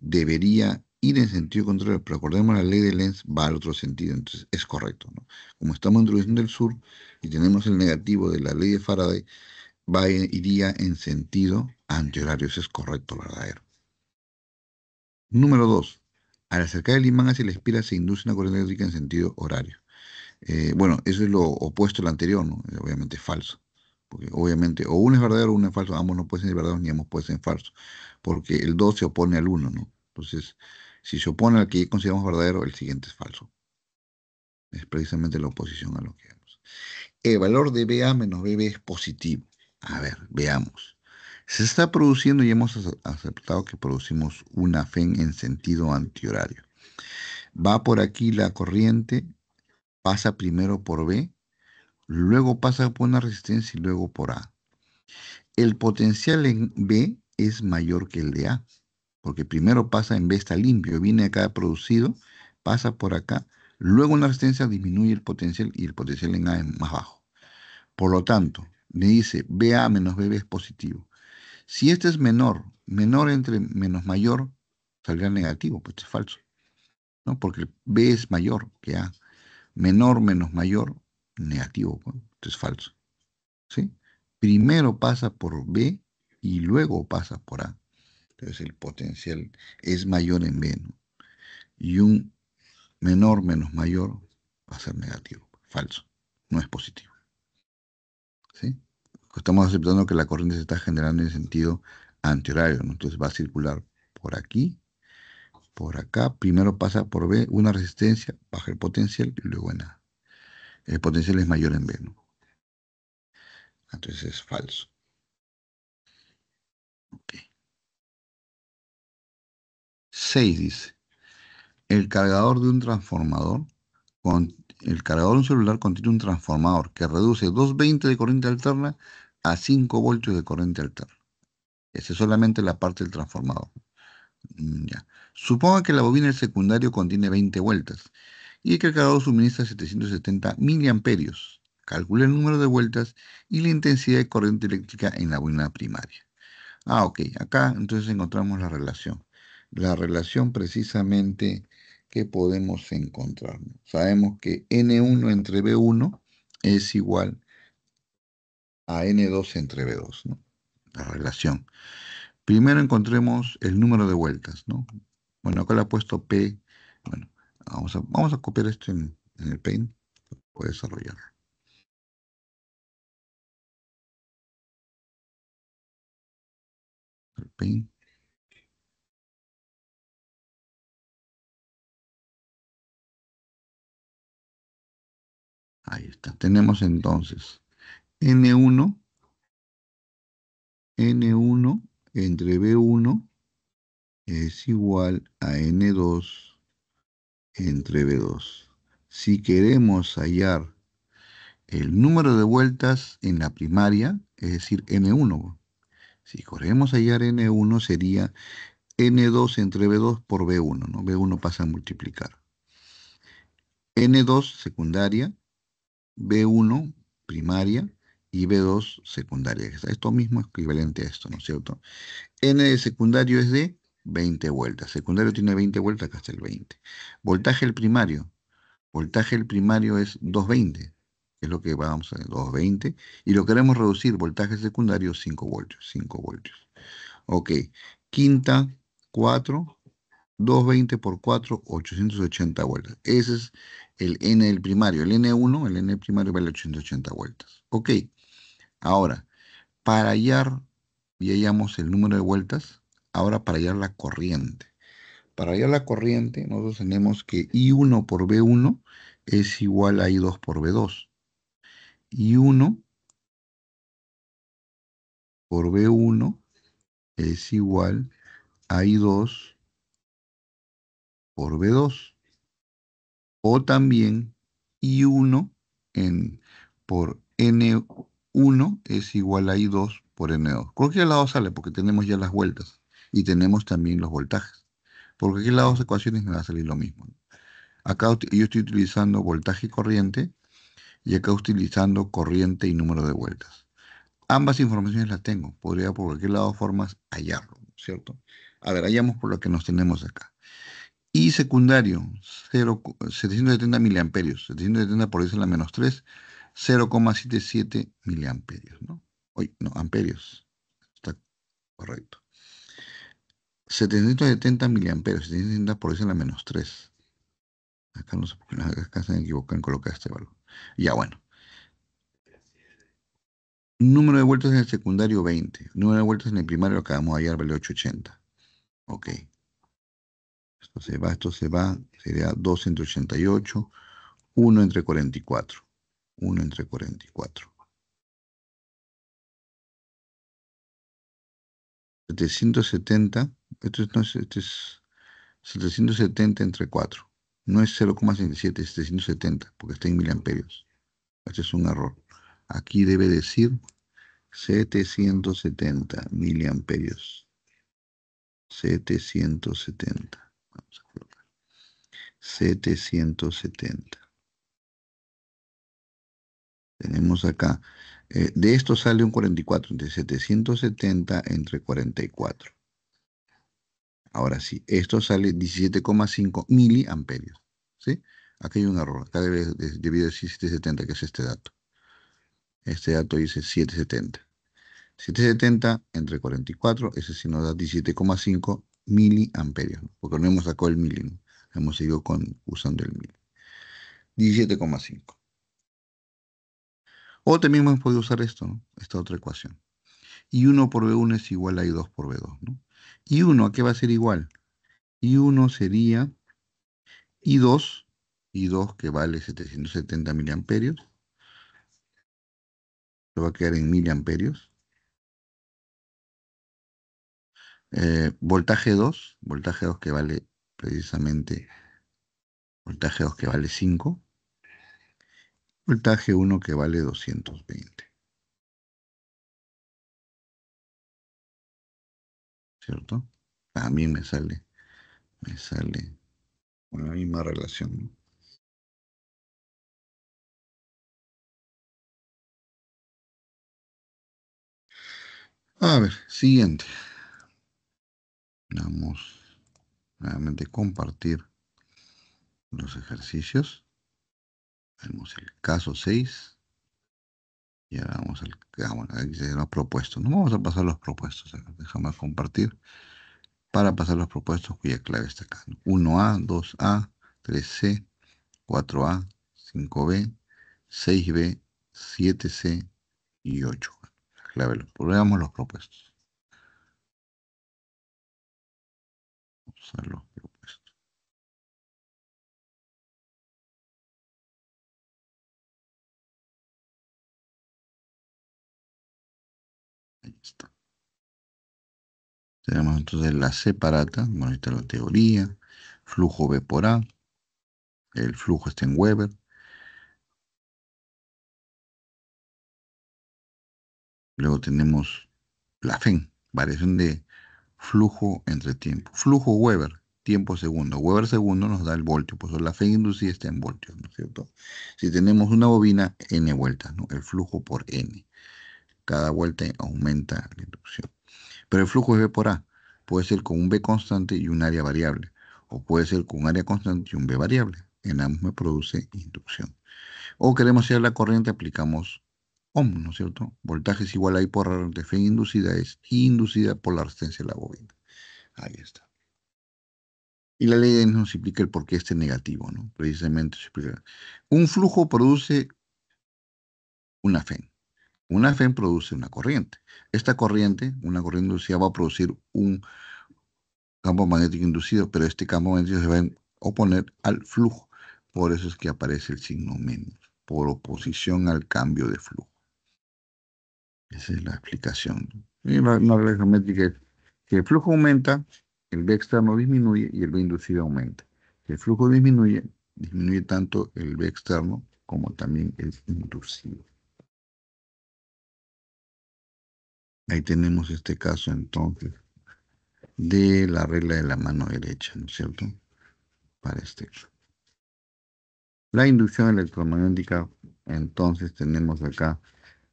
debería ir en sentido contrario, pero acordemos la ley de Lenz va al otro sentido, entonces es correcto, ¿no? Como estamos introduciendo el sur y tenemos el negativo de la ley de Faraday, iría en sentido antihorario, eso es correcto, verdadero. Número 2. Al acercar el imán hacia la espira se induce una corriente eléctrica en sentido horario. Bueno, eso es lo opuesto al anterior, ¿no? Obviamente es falso. Porque obviamente o uno es verdadero o uno es falso, ambos no pueden ser verdaderos ni ambos pueden ser falsos. Porque el 2 se opone al uno, ¿no? Entonces, si se opone al que consideramos verdadero, el siguiente es falso. Es precisamente la oposición a lo que vemos. El valor de BA menos BB es positivo. A ver, veamos. Se está produciendo y hemos aceptado que producimos una FEN en sentido antihorario. Va por aquí la corriente, pasa primero por B, luego pasa por una resistencia y luego por A. El potencial en B es mayor que el de A, porque primero pasa en B, está limpio, viene acá producido, pasa por acá, luego una resistencia disminuye el potencial y el potencial en A es más bajo. Por lo tanto, me dice BA menos BB es positivo. Si este es menor, menor entre menos mayor, saldrá negativo, pues es falso, ¿no? Porque B es mayor que A. Menor menos mayor, negativo, pues, esto es falso, ¿sí? Primero pasa por B y luego pasa por A. Entonces el potencial es mayor en B, ¿no? Y un menor menos mayor va a ser negativo, falso, no es positivo, ¿sí? Estamos aceptando que la corriente se está generando en sentido antihorario, ¿no? Entonces va a circular por aquí, por acá, primero pasa por B, una resistencia, baja el potencial y luego en A. El potencial es mayor en B, ¿no? Entonces es falso. Ok. 6 dice, el cargador de un transformador, el cargador de un celular contiene un transformador que reduce 220 de corriente alterna a 5 voltios de corriente alterna. Esa es solamente la parte del transformador. Ya. Suponga que la bobina del secundario contiene 20 vueltas y que el cargador suministra 770 miliamperios. Calcule el número de vueltas y la intensidad de corriente eléctrica en la bobina primaria. Ah, ok. Acá entonces encontramos la relación. La relación precisamente que podemos encontrar, ¿no? Sabemos que N1 entre B1 es igual a N2 entre B2, ¿no? La relación. Primero encontremos el número de vueltas, ¿no? Bueno, acá le he puesto P, bueno, Vamos a copiar esto en el Paint. Voy a desarrollar el Paint. Ahí está. Tenemos entonces N1, N1 entre B1 es igual a N2 entre B2. Si queremos hallar el número de vueltas en la primaria, es decir, N1, si queremos hallar N1 sería N2 entre B2 por B1, ¿no? B1 pasa a multiplicar. N2 secundaria, B1 primaria y B2 secundaria. Esto mismo es equivalente a esto, ¿no es cierto? N de secundario es de 20 vueltas. Secundario tiene 20 vueltas, acá está el 20. Voltaje el primario. Voltaje el primario es 220, que es lo que vamos a ver, 220. Y lo queremos reducir, voltaje secundario, 5 voltios. 5 voltios. Ok. Quinta, 4. 220 por 4, 880 vueltas. Ese es el N del primario. El N1, el N primario vale 880 vueltas. Ok, ahora, para hallar, ya hallamos el número de vueltas, ahora para hallar la corriente. Para hallar la corriente, nosotros tenemos que I1 por B1 es igual a I2 por B2. I1 por B1 es igual a I2 por B2. O también I1 por N1 es igual a I2 por N2. Cualquier lado sale porque tenemos ya las vueltas y tenemos también los voltajes. Por cualquier lado de las ecuaciones me va a salir lo mismo. Acá yo estoy utilizando voltaje y corriente y acá utilizando corriente y número de vueltas. Ambas informaciones las tengo. Podría por cualquier lado formas hallarlo, ¿cierto? A ver, hallamos por lo que nos tenemos acá. Y secundario, 770 miliamperios. 770 por 10 a la menos 3, 0,77 miliamperios, ¿no? Oye, no, amperios. Está correcto. 770 miliamperios. 770 por 10 a la menos 3. Acá no sé por qué acá se han equivocado en colocar este valor. Ya, bueno. Número de vueltas en el secundario, 20. Número de vueltas en el primario, acabamos de hallar, vale 880. Ok. Esto se va. Sería 2 entre 88. 1 entre 44. 1 entre 44. 770, no es, este es 770 entre 4. No es 0,67, es 770, porque está en miliamperios. Este es un error. Aquí debe decir 770 miliamperios. 770. Vamos a colocar. 770. Tenemos acá. De esto sale un 44, entre 770 entre 44. Ahora sí, esto sale 17,5 miliamperios. ¿Sí? Aquí hay un error. Acá debe decir 770, que es este dato. Este dato dice 770. 770 entre 44, ese sí nos da 17,5 miliamperios, ¿no? Porque no hemos sacado el mili, ¿no? Hemos seguido usando el mili. 17,5. O también hemos podido usar esto, ¿no? Esta otra ecuación. I1 por B1 es igual a I2 por B2, ¿no? I1, ¿a qué va a ser igual? I1 sería I2, I2 que vale 770 miliamperios, se va a quedar en miliamperios. Voltaje 2 que vale precisamente, voltaje 2 que vale 5, voltaje 1 que vale 220, ¿cierto? También me sale con la misma relación, ¿no? A ver, siguiente. Vamos nuevamente a compartir los ejercicios. Vemos el caso 6. Y ahora vamos al bueno, aquí se los propuestos. No vamos a pasar los propuestos. Déjame compartir para pasar los propuestos cuya clave está acá, ¿no? 1A, 2A, 3C, 4A, 5B, 6B, 7C y 8. La clave, veamos los propuestos. Vamos a los propuestos. Ahí está. Tenemos entonces la separata, bueno, ahí está la teoría, flujo B por A, el flujo está en Weber. Luego tenemos la FEN, variación de flujo entre tiempo. Flujo Weber, tiempo segundo. Weber segundo nos da el voltio, pues la FEN inducida está en voltios, ¿no es cierto? Si tenemos una bobina, N vueltas, ¿no? El flujo por N. Cada vuelta aumenta la inducción. Pero el flujo es B por A. Puede ser con un B constante y un área variable. O puede ser con un área constante y un B variable. En ambos me produce inducción. O queremos hacer la corriente, aplicamos Ohm, ¿no es cierto? Voltaje es igual a I por R de Fe inducida es I inducida por la resistencia de la bobina. Ahí está. Y la ley de Lenz nos explica el por qué este negativo, ¿no? Precisamente se explica. Un flujo produce una FEN. Una FEN produce una corriente. Esta corriente, una corriente inducida, va a producir un campo magnético inducido, pero este campo magnético se va a oponer al flujo. Por eso es que aparece el signo menos, por oposición al cambio de flujo. Esa es la explicación. Y una regla geométrica es que el flujo aumenta, el B externo disminuye y el B inducido aumenta. Si el flujo disminuye, disminuye tanto el B externo como también el inducido. Ahí tenemos este caso entonces de la regla de la mano derecha, ¿no es cierto? Para este caso. La inducción electromagnética, entonces tenemos acá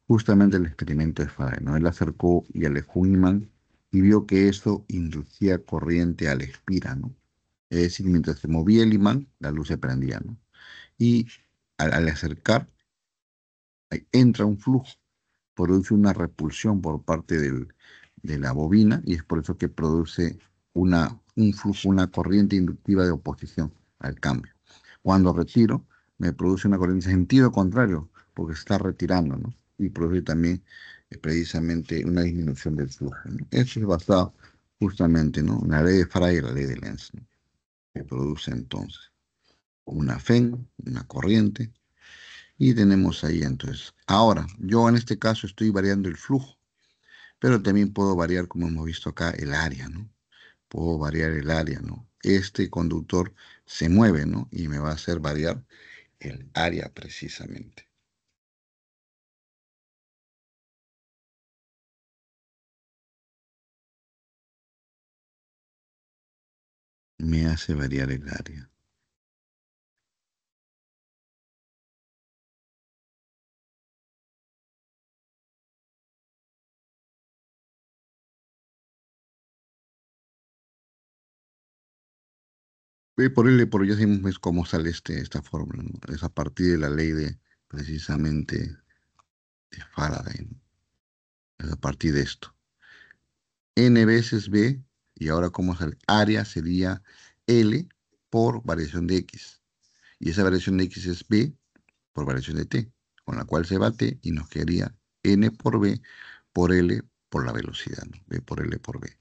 justamente el experimento de Faraday, ¿no? Él acercó y alejó un imán y vio que eso inducía corriente al espira, ¿no? Es decir, mientras se movía el imán, la luz se prendía, ¿no? Y al acercar, ahí entra un flujo, produce una repulsión por parte de la bobina y es por eso que produce un flujo, una corriente inductiva de oposición al cambio. Cuando retiro, me produce una corriente en sentido contrario, porque se está retirando, ¿no? Y produce también precisamente una disminución del flujo, ¿no? Eso es basado justamente, ¿no? En la ley de Faraday y la ley de Lenz, ¿no? Que produce entonces una FEN, una corriente, y tenemos ahí entonces. Ahora, yo en este caso estoy variando el flujo, pero también puedo variar, como hemos visto acá, el área, ¿no? Puedo variar el área, ¿no? Este conductor se mueve, ¿no? Y me va a hacer variar el área precisamente. Me hace variar el área. Y por L, por ya sabemos cómo sale esta fórmula, ¿no? Es a partir de la ley de, precisamente, de Faraday, ¿no? Es a partir de esto. N veces B, y ahora cómo sale, área sería L por variación de X. Y esa variación de X es B por variación de T, con la cual se va T y nos quedaría N por B por L por la velocidad, ¿no? B por L por B.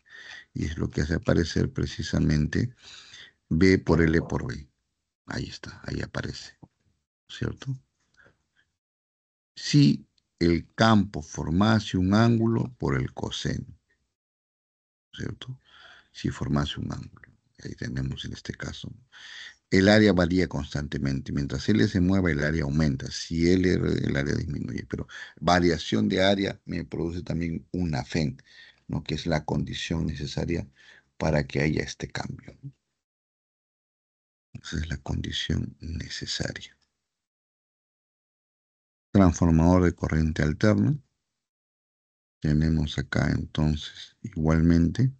Y es lo que hace aparecer precisamente B por L por B. Ahí está, ahí aparece, ¿cierto? Si el campo formase un ángulo por el coseno, ¿cierto? Si formase un ángulo. Ahí tenemos en este caso. El área varía constantemente. Mientras L se mueva, el área aumenta. Si L, el área disminuye. Pero variación de área me produce también una FEN, ¿no? Que es la condición necesaria para que haya este cambio, ¿no? Esa es la condición necesaria. Transformador de corriente alterna. Tenemos acá entonces igualmente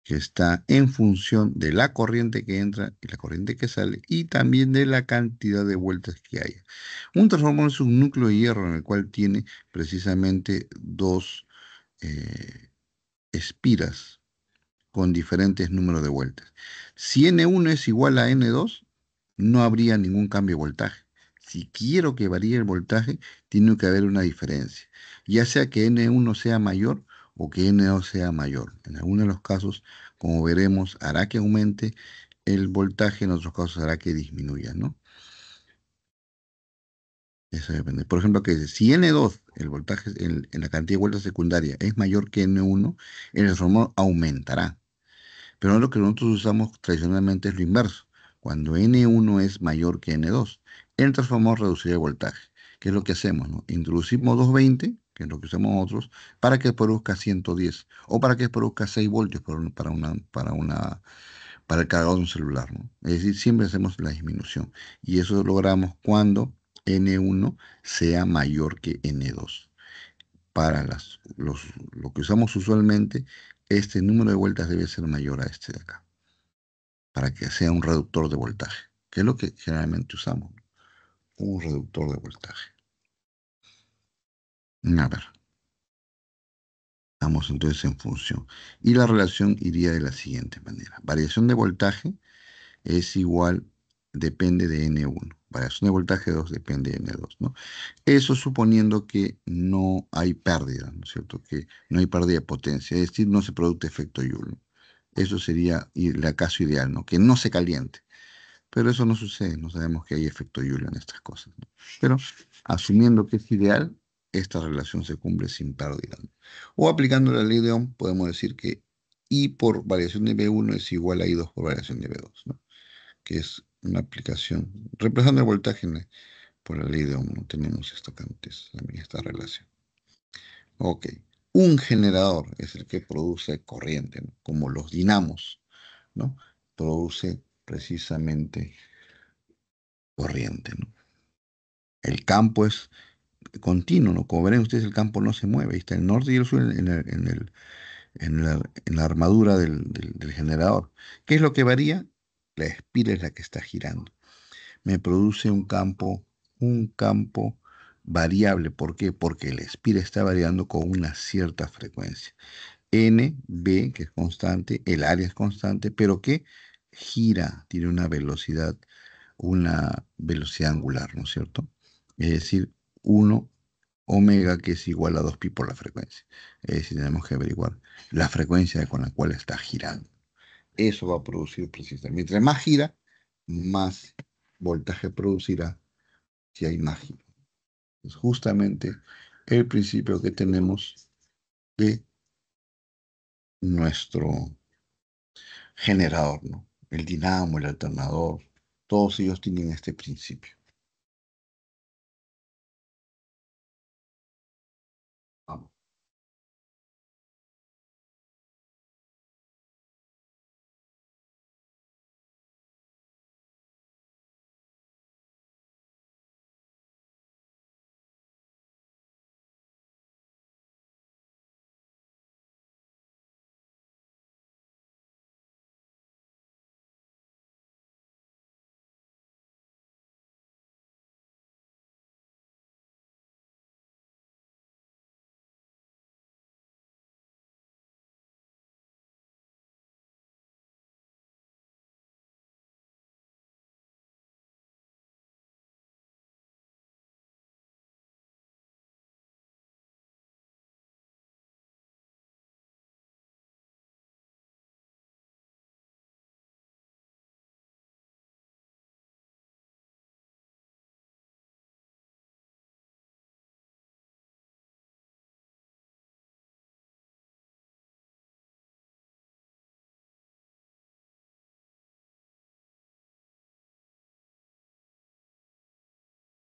que está en función de la corriente que entra y la corriente que sale y también de la cantidad de vueltas que haya. Un transformador es un núcleo de hierro en el cual tiene precisamente dos espiras con diferentes números de vueltas. Si N1 es igual a N2, no habría ningún cambio de voltaje. Si quiero que varíe el voltaje, tiene que haber una diferencia, ya sea que N1 sea mayor o que N2 sea mayor. En algunos de los casos, como veremos, hará que aumente el voltaje, en otros casos hará que disminuya, ¿no? Eso depende. Por ejemplo, que si N2, el voltaje en la cantidad de vueltas secundaria, es mayor que N1, el transformador aumentará. Pero lo que nosotros usamos tradicionalmente es lo inverso. Cuando N1 es mayor que N2, el transformador reduciría el voltaje. ¿Qué es lo que hacemos, no? Introducimos 220, que es lo que usamos nosotros, para que produzca 110 o para que produzca 6 voltios para el cargador de un celular, ¿no? Es decir, siempre hacemos la disminución. Y eso logramos cuando N1 sea mayor que N2. Para lo que usamos usualmente, este número de vueltas debe ser mayor a este de acá, para que sea un reductor de voltaje, que es lo que generalmente usamos, ¿no? Un reductor de voltaje. A ver, vamos entonces en función. Y la relación iría de la siguiente manera. Variación de voltaje es igual, depende de N1. Variación de voltaje 2 depende de N2, ¿no? Eso suponiendo que no hay pérdida, ¿no es cierto? Que no hay pérdida de potencia, es decir, no se produce efecto Joule, ¿no? Eso sería el caso ideal, ¿no? Que no se caliente. Pero eso no sucede, no sabemos que hay efecto Joule en estas cosas, ¿no? Pero asumiendo que es ideal, esta relación se cumple sin pérdida, ¿no? O aplicando la ley de Ohm, podemos decir que I por variación de V1 es igual a I2 por variación de V2, ¿no? Que es una aplicación, reemplazando el voltaje por la ley de Ohm, no tenemos esto que antes, también esta relación. Ok, un generador es el que produce corriente, ¿no? Como los dinamos, ¿no? Produce precisamente corriente, ¿no? El campo es continuo, ¿no? Como verán ustedes, el campo no se mueve, ahí está el norte y el sur en la armadura del generador. ¿Qué es lo que varía? La espira es la que está girando. Me produce un campo variable. ¿Por qué? Porque el espira está variando con una cierta frecuencia. N, B, que es constante, el área es constante, pero que gira, tiene una velocidad angular, ¿no es cierto? Es decir, 1 omega, que es igual a 2pi por la frecuencia. Es decir, tenemos que averiguar la frecuencia con la cual está girando. Eso va a producir precisamente. Mientras más gira, más voltaje producirá si hay más giro. Es justamente el principio que tenemos de nuestro generador, ¿no? El dinamo, el alternador, todos ellos tienen este principio. Vamos.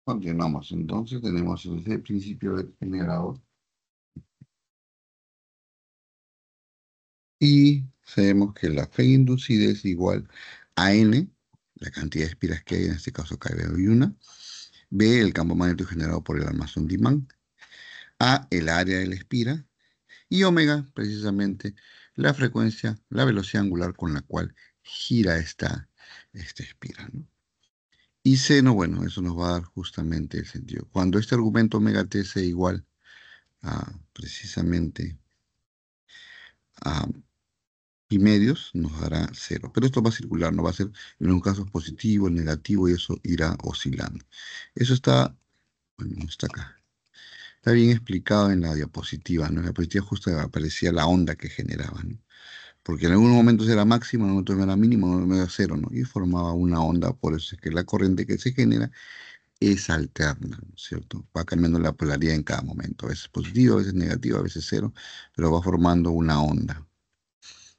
Continuamos. Entonces tenemos ese principio del generador y sabemos que la fe inducida es igual a N, la cantidad de espiras que hay, en este caso acá veo y una, B, el campo magnético generado por el armazón de imán, A, el área de la espira, y omega, precisamente, la frecuencia, la velocidad angular con la cual gira esta espira, ¿no? Y seno, bueno, eso nos va a dar justamente el sentido. Cuando este argumento omega t sea igual a precisamente a pi medios nos dará cero. Pero esto va a circular, no va a ser en un caso positivo, negativo, y eso irá oscilando. Eso está, bueno, no está acá. Está bien explicado en la diapositiva, ¿no? En la diapositiva justo aparecía la onda que generaba, ¿no? Porque en algunos momentos era máximo, en otros era mínimo, en otros era cero, ¿no? Y formaba una onda, por eso es que la corriente que se genera es alterna, ¿no es cierto? Va cambiando la polaridad en cada momento, a veces positivo, a veces negativo, a veces cero, pero va formando una onda.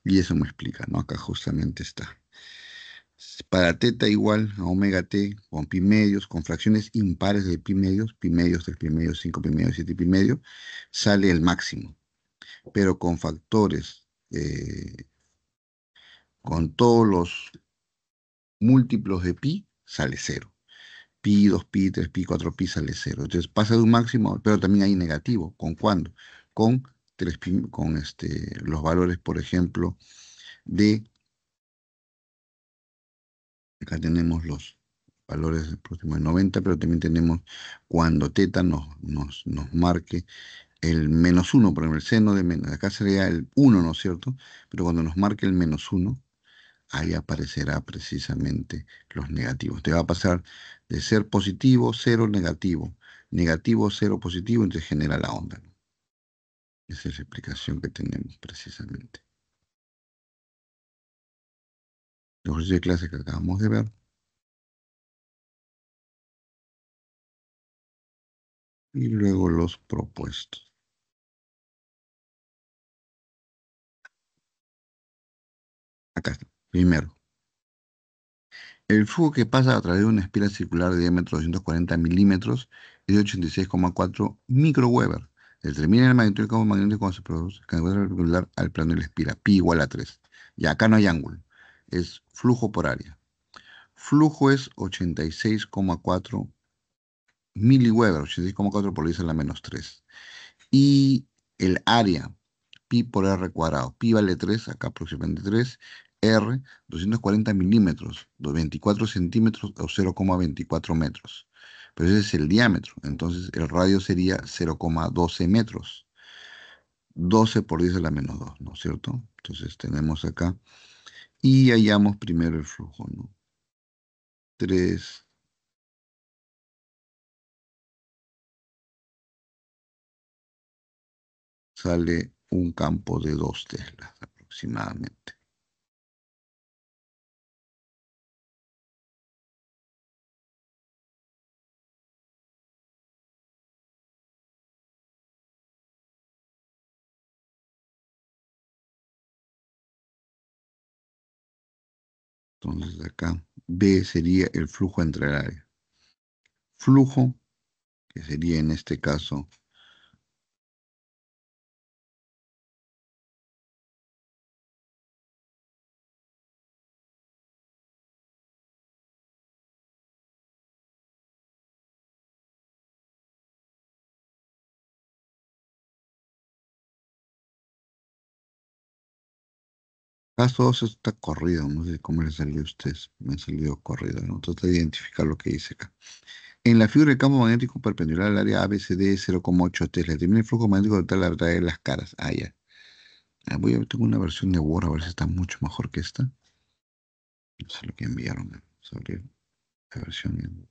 Y eso me explica, ¿no? Acá justamente está. Para teta igual a omega t con pi medios, con fracciones impares de pi medios, 3 pi medios, 5 pi medios, 7 pi medios, sale el máximo. Pero con factores, con todos los múltiplos de pi, sale cero. Pi, 2 pi, 3 pi, 4 pi sale cero. Entonces pasa de un máximo, pero también hay negativo. ¿Con cuándo? Con 3 pi, con los valores, por ejemplo, de, acá tenemos los valores del próximo de 90, pero también tenemos cuando teta nos marque el menos uno, por ejemplo, el seno de menos, acá sería el uno, ¿no es cierto? Pero cuando nos marque el menos uno, ahí aparecerá precisamente los negativos. Te va a pasar de ser positivo, cero, negativo, negativo, cero, positivo, entonces genera la onda, ¿no? Esa es la explicación que tenemos precisamente. Los ejercicios de clase que acabamos de ver y luego los propuestos. Acá está. Primero, el flujo que pasa a través de una espiral circular de diámetro de 240 milímetros es de 86,4 microweber. Determina el magnitud del campo magnético cuando se produce que encuentra perpendicular al plano de la espiral. Pi igual a 3. Y acá no hay ángulo. Es flujo por área. Flujo es 86,4 miliweber. 86,4 por 10 a la menos 3. Y el área, pi por r cuadrado. Pi vale 3, acá aproximadamente 3. R, 240 milímetros, 24 centímetros o 0,24 metros. Pero ese es el diámetro. Entonces el radio sería 0,12 metros. 12 por 10 a la menos 2, ¿no es cierto? Entonces tenemos acá. Y hallamos primero el flujo, ¿no? 3 sale un campo de 2 teslas aproximadamente. Entonces acá B sería el flujo entre el área. Flujo, que sería en este caso caso 2 está corrido, no sé cómo le salió a ustedes, me ha salido corrido, ¿no? Trata de identificar lo que dice acá. En la figura del campo magnético perpendicular al área ABCD es 0,8 Tesla. Determina el flujo magnético total a través de las caras. Ah, ya. Tengo una versión de Word, a ver si está mucho mejor que esta. No sé lo que enviaron. Vamos a abrir la versión en Word.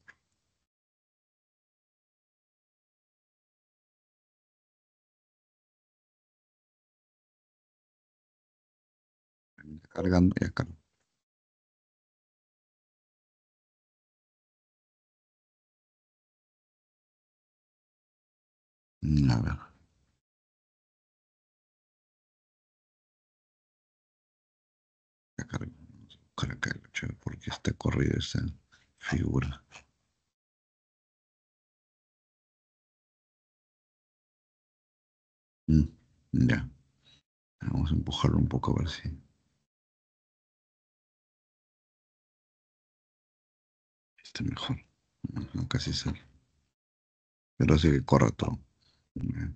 Está cargando, ya cargo. A ver, ya cargo. Vamos a buscar acá el hecho de por qué está corrida esa figura. Mm, ya. Vamos a empujarlo un poco a ver si está mejor. Ajá, casi sale. Pero hace que corra todo. Ya.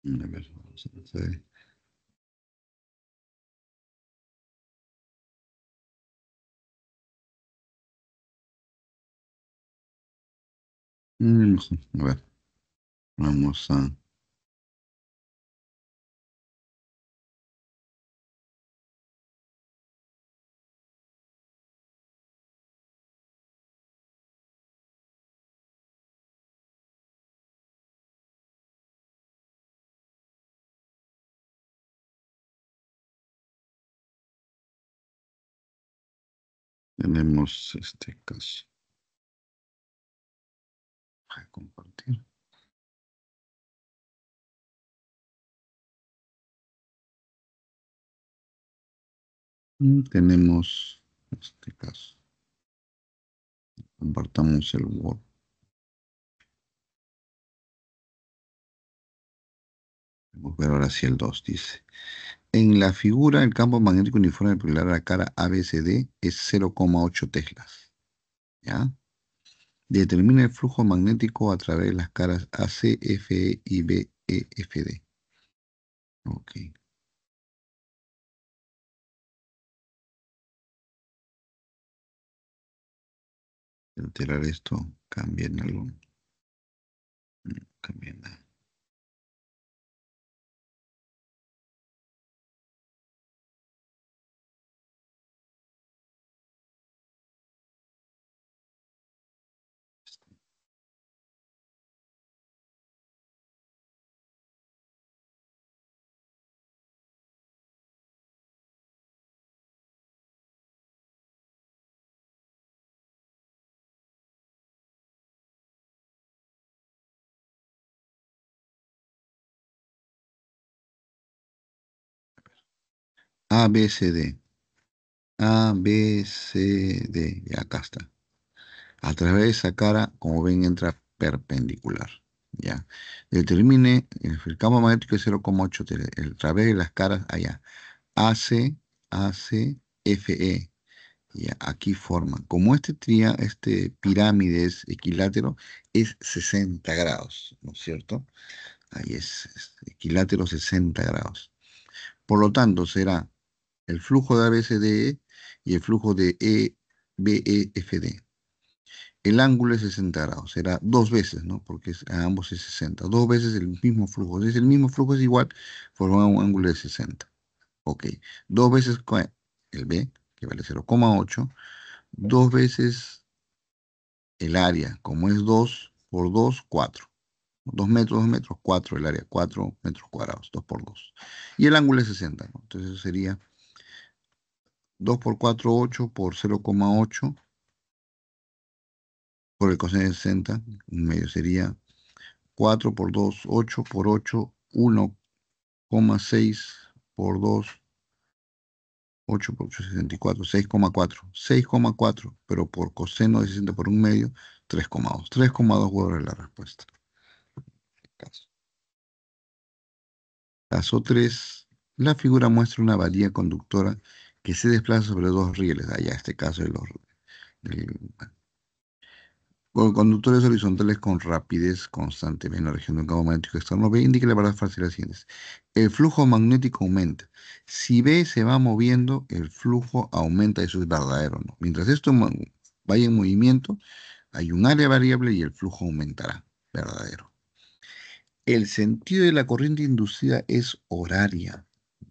A ver, vamos a ver. Mm, a ver, vamos a... Tenemos este caso. Voy a compartir. Tenemos este caso. Compartamos el Word. Vamos a ver ahora sí el 2 dice. En la figura, el campo magnético uniforme peculiar a la cara ABCD es 0,8 teslas. ¿Ya? Determina el flujo magnético a través de las caras AC, FE y BEFD. Ok. Alterar esto, cambien algo. Cambien nada. ABCD. ABCD. Ya acá está. A través de esa cara, como ven, entra perpendicular. ¿Ya? Determine el campo magnético de 0,8 a través de las caras allá. AC, AC, FE. Ya, aquí forma. Como este pirámide es equilátero, es 60 grados, ¿no es cierto? Ahí es equilátero 60 grados. Por lo tanto, será el flujo de ABCDE y el flujo de EBEFD. El ángulo es 60 grados, será dos veces, ¿no? Porque a ambos es 60. Dos veces el mismo flujo. Si es el mismo flujo es igual, forma un ángulo de 60. Ok. Dos veces el B, que vale 0,8. Dos veces el área, como es 2 por 2, 4. 2 metros, 4 el área, 4 metros cuadrados, 2 por 2. Y el ángulo es 60, ¿no? Entonces eso sería 2 por 4, 8 por 0,8 por el coseno de 60, un medio sería 4 por 2, 8 por 8, 1,6 por 2, 8 por 8, 64, 6,4. 6,4, pero por coseno de 60 por un medio, 3,2. 3,2 huevos es la respuesta. Caso. Caso 3. La figura muestra una varilla conductora que se desplaza sobre dos rieles. Allá este caso de bueno, con conductores horizontales con rapidez constante en la región de un campo magnético externo B, indica la verdad fácil las siguientes. El flujo magnético aumenta. Si B se va moviendo, el flujo aumenta, eso es verdadero, ¿no? Mientras esto vaya en movimiento, hay un área variable y el flujo aumentará, verdadero. El sentido de la corriente inducida es horaria.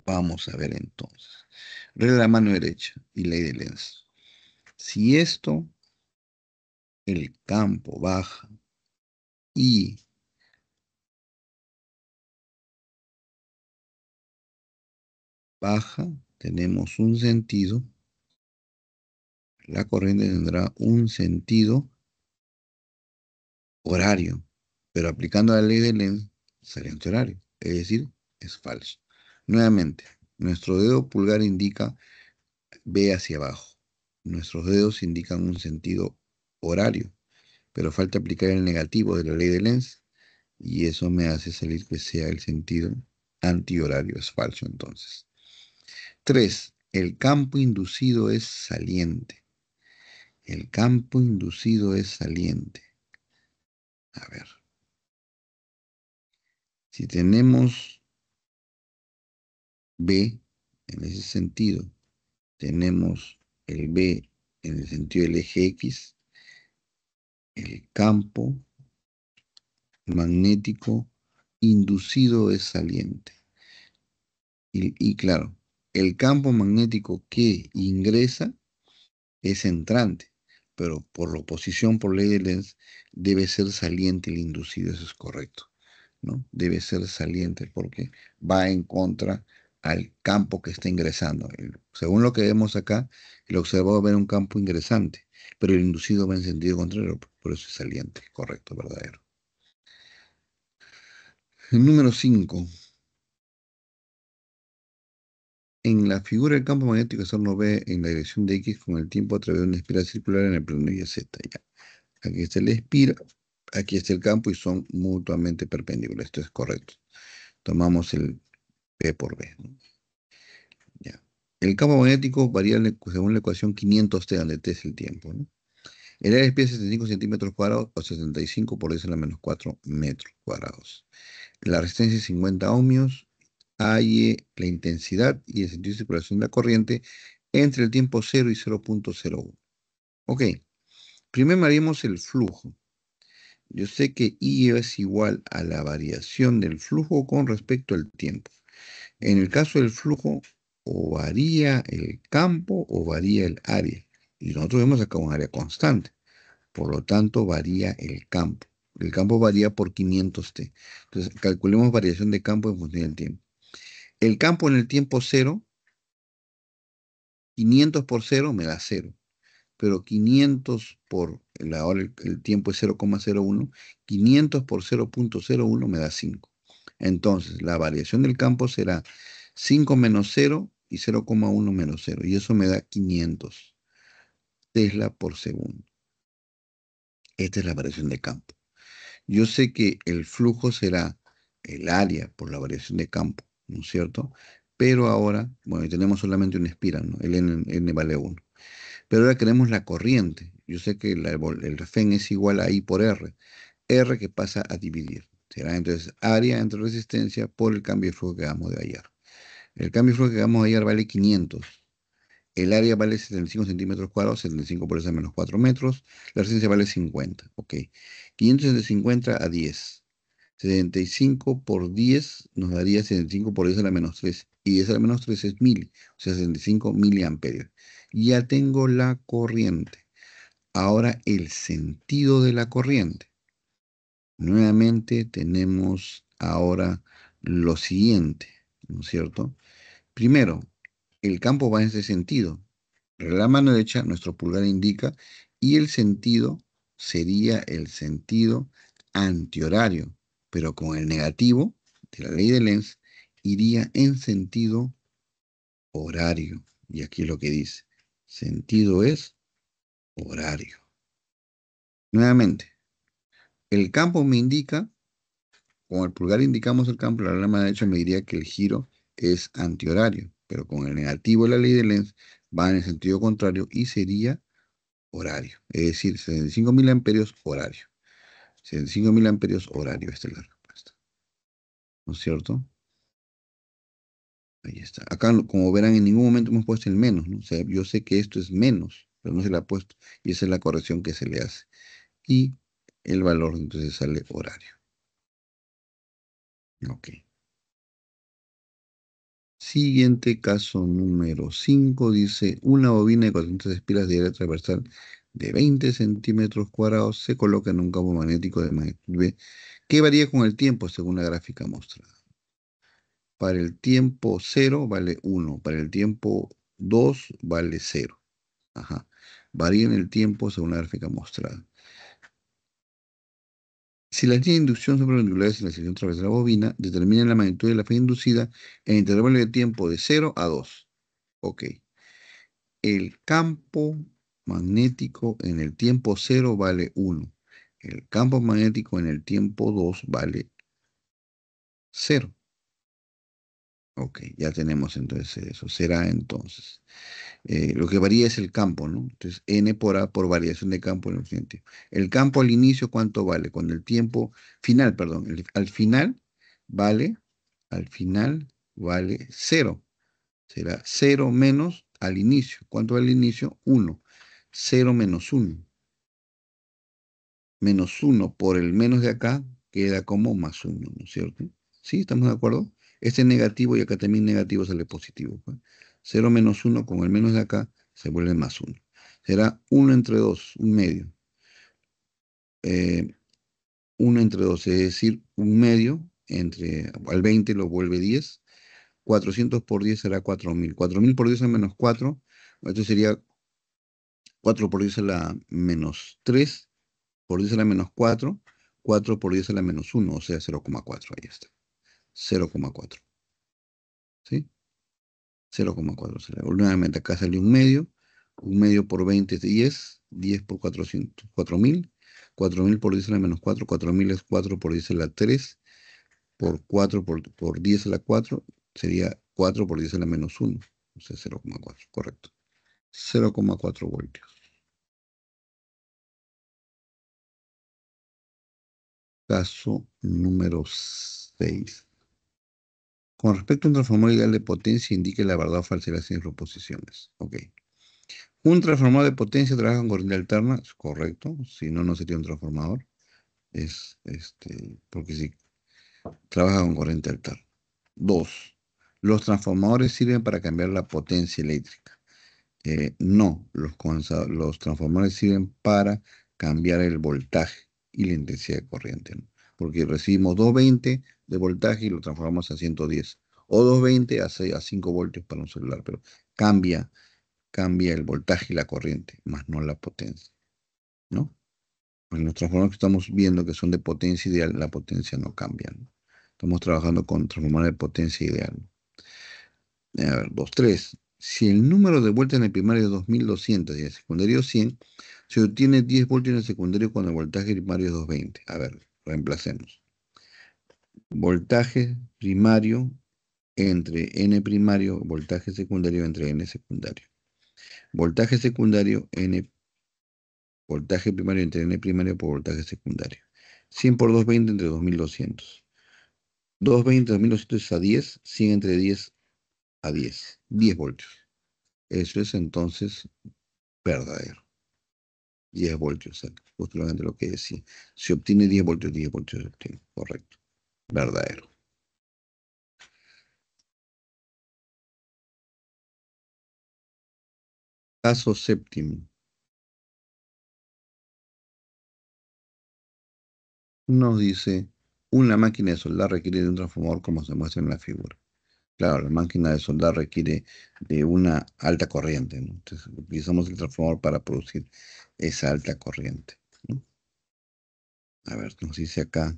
Vamos a ver entonces. Regla de la mano derecha y ley de Lenz. Si esto, el campo baja y baja, tenemos un sentido, la corriente tendrá un sentido horario, pero aplicando la ley de Lenz sale antihorario, es decir, es falso. Nuevamente, nuestro dedo pulgar indica ve hacia abajo. Nuestros dedos indican un sentido horario, pero falta aplicar el negativo de la ley de Lenz y eso me hace salir que sea el sentido antihorario, es falso entonces. 3. El campo inducido es saliente. El campo inducido es saliente. A ver. Si tenemos B en ese sentido, tenemos el B en el sentido del eje X, el campo magnético inducido es saliente. Y claro, el campo magnético que ingresa es entrante, pero por la oposición por ley de Lenz debe ser saliente el inducido, eso es correcto, ¿no? Debe ser saliente porque va en contra al campo que está ingresando. Según lo que vemos acá, el observador ve un campo ingresante, pero el inducido va en sentido contrario, por eso es saliente, correcto, verdadero. El número 5. En la figura del campo magnético externo ve en la dirección de X con el tiempo a través de una espiral circular en el plano y Z. Ya. Aquí está la espiral, aquí está el campo y son mutuamente perpendiculares. Esto es correcto. Tomamos el P por B, ¿no? Ya. El campo magnético varía según la ecuación 500T, donde T es el tiempo, ¿no? El área es 75 centímetros cuadrados o 75 por 10 a la menos 4 metros cuadrados. La resistencia es 50 ohmios. Hay la intensidad y el sentido de circulación de la corriente entre el tiempo 0 y 0.01. Ok, primero haríamos el flujo. Yo sé que I es igual a la variación del flujo con respecto al tiempo. En el caso del flujo, o varía el campo o varía el área. Y nosotros vemos acá un área constante. Por lo tanto, varía el campo. El campo varía por 500T. Entonces, calculemos variación de campo en función del tiempo. El campo en el tiempo 0, 500 por 0 me da 0. Pero 500 por, ahora el tiempo es 0,01, 500 por 0.01 me da 5. Entonces, la variación del campo será 5 menos 0 y 0,1 menos 0. Y eso me da 500 Tesla por segundo. Esta es la variación de campo. Yo sé que el flujo será el área por la variación de campo, ¿no es cierto? Pero ahora, bueno, tenemos solamente una espiral, ¿no? El n vale 1. Pero ahora queremos la corriente. Yo sé que el FEN es igual a I por R. R que pasa a dividir. Será entonces área entre resistencia por el cambio de flujo que acabamos de hallar. El cambio de flujo que acabamos de hallar vale 500. El área vale 75 centímetros cuadrados, 75 por eso menos 4 metros. La resistencia vale 50. Ok. 500 de 50 a 10. 75 por 10 nos daría 75 por 10 a la menos 3. Y 10 a la menos 3 es 1000. O sea, 65 miliamperios. Ya tengo la corriente. Ahora el sentido de la corriente. Nuevamente tenemos ahora lo siguiente, ¿no es cierto? Primero, el campo va en ese sentido. La mano derecha, nuestro pulgar indica, y el sentido sería el sentido antihorario, pero con el negativo de la ley de Lenz iría en sentido horario. Y aquí lo que dice, sentido es horario. Nuevamente, el campo me indica, con el pulgar indicamos el campo, la mano derecha me diría que el giro es antihorario, pero con el negativo de la ley de Lenz va en el sentido contrario y sería horario, es decir, 75 miliamperios horario. 75 miliamperios horario, esta es la respuesta. ¿No es cierto? Ahí está. Acá, como verán, en ningún momento hemos puesto el menos, ¿no? O sea, yo sé que esto es menos, pero no se le ha puesto. Y esa es la corrección que se le hace. Y el valor entonces sale horario. Ok. Siguiente caso número 5 dice, una bobina de 400 espiras de área transversal de 20 centímetros cuadrados se coloca en un campo magnético de magnitud B que varía con el tiempo según la gráfica mostrada. Para el tiempo 0 vale 1, para el tiempo 2 vale 0. Ajá. Varía en el tiempo según la gráfica mostrada. Si las líneas de inducción son perpendiculares en la sección transversal de la bobina, determinen la magnitud de la fase inducida en el intervalo de tiempo de 0 a 2. Ok. El campo magnético en el tiempo 0 vale 1. El campo magnético en el tiempo 2 vale 0. Ok, ya tenemos entonces eso. Será entonces. Lo que varía es el campo, ¿no? Entonces, n por a por variación de campo en el siguiente. El campo al inicio, ¿cuánto vale? Con el tiempo final, perdón. Al final vale, al final vale 0. Será 0 menos al inicio. ¿Cuánto vale al inicio? 1. 0 menos 1. Menos 1 por el menos de acá queda como más 1, ¿no es cierto? ¿Sí? ¿Estamos de acuerdo? Este es negativo y acá también negativo sale positivo, pues. 0 menos 1 con el menos de acá se vuelve más 1. Será 1 entre 2, un medio. 1 entre 2, es decir, un medio entre, al 20 lo vuelve 10. 400 por 10 será 4000. 4000 por 10 es menos 4. Esto sería 4 por 10 a la menos 3, por 10 a la menos 4, 4 por 10 a la menos 1, o sea, 0,4. Ahí está. 0,4. ¿Sí? 0,4. Nuevamente acá sale un medio. Un medio por 20 es 10. 10 por 400, 4000. 4000 por 10 a la menos 4. 4000 es 4 por 10 a la 3. Por 4 por 10 a la 4. Sería 4 por 10 a la menos 1. O sea, 0,4. Correcto. 0,4 voltios. Caso número 6. Con respecto a un transformador ideal de potencia, indique la verdad o falsedad de las proposiciones. Ok. Un transformador de potencia trabaja con corriente alterna, es correcto. Si no, no sería un transformador. Porque si trabaja con corriente alterna. 2. Los transformadores sirven para cambiar la potencia eléctrica. No, los transformadores sirven para cambiar el voltaje y la intensidad de corriente, ¿no? Porque recibimos 220 de voltaje y lo transformamos a 110. O 220 a 5 voltios para un celular, pero cambia, cambia el voltaje y la corriente, más no la potencia, ¿no? En los transformadores que estamos viendo que son de potencia ideal, la potencia no cambia, ¿no? Estamos trabajando con transformadores de potencia ideal. A ver, 2, 3. Si el número de vueltas en el primario es 2200 y en el secundario 100, se obtiene 10 voltios en el secundario cuando el voltaje primario es 220. A ver, reemplacemos. Voltaje primario entre N primario, voltaje secundario entre N secundario. Voltaje secundario, voltaje primario entre N primario por voltaje secundario. 100 por 220 entre 2200. 220, 2200 es a 10, 100 entre 10 a 10. 10 voltios. Eso es entonces verdadero. 10 voltios, justamente lo que decía. Se obtiene 10 voltios, 10 voltios se obtiene. Correcto. Verdadero. Caso séptimo. Nos dice, una máquina de soldar requiere de un transformador como se muestra en la figura. Claro, la máquina de soldar requiere de una alta corriente, ¿no? Entonces, utilizamos el transformador para producir esa alta corriente, ¿no? A ver, nos dice acá,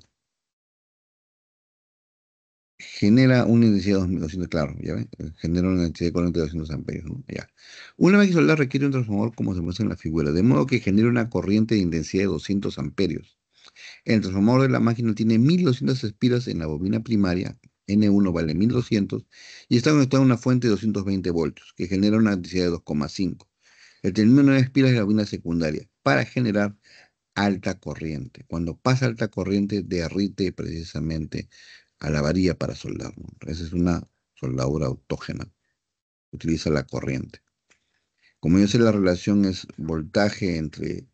genera una intensidad de 2200, claro, ya ven, genera una intensidad de corriente de 200 amperios, ¿no? Ya. Una máquina solar requiere un transformador como se muestra en la figura, de modo que genera una corriente de intensidad de 200 amperios. El transformador de la máquina tiene 1200 espiras en la bobina primaria, N1 vale 1200, y está conectado a una fuente de 220 voltios, que genera una intensidad de 2,5. El término de espiras es la bobina secundaria, para generar alta corriente. Cuando pasa alta corriente, derrite precisamente a la varilla para soldar, ¿no? Esa es una soldadura autógena. Utiliza la corriente. Como yo sé, la relación es voltaje entre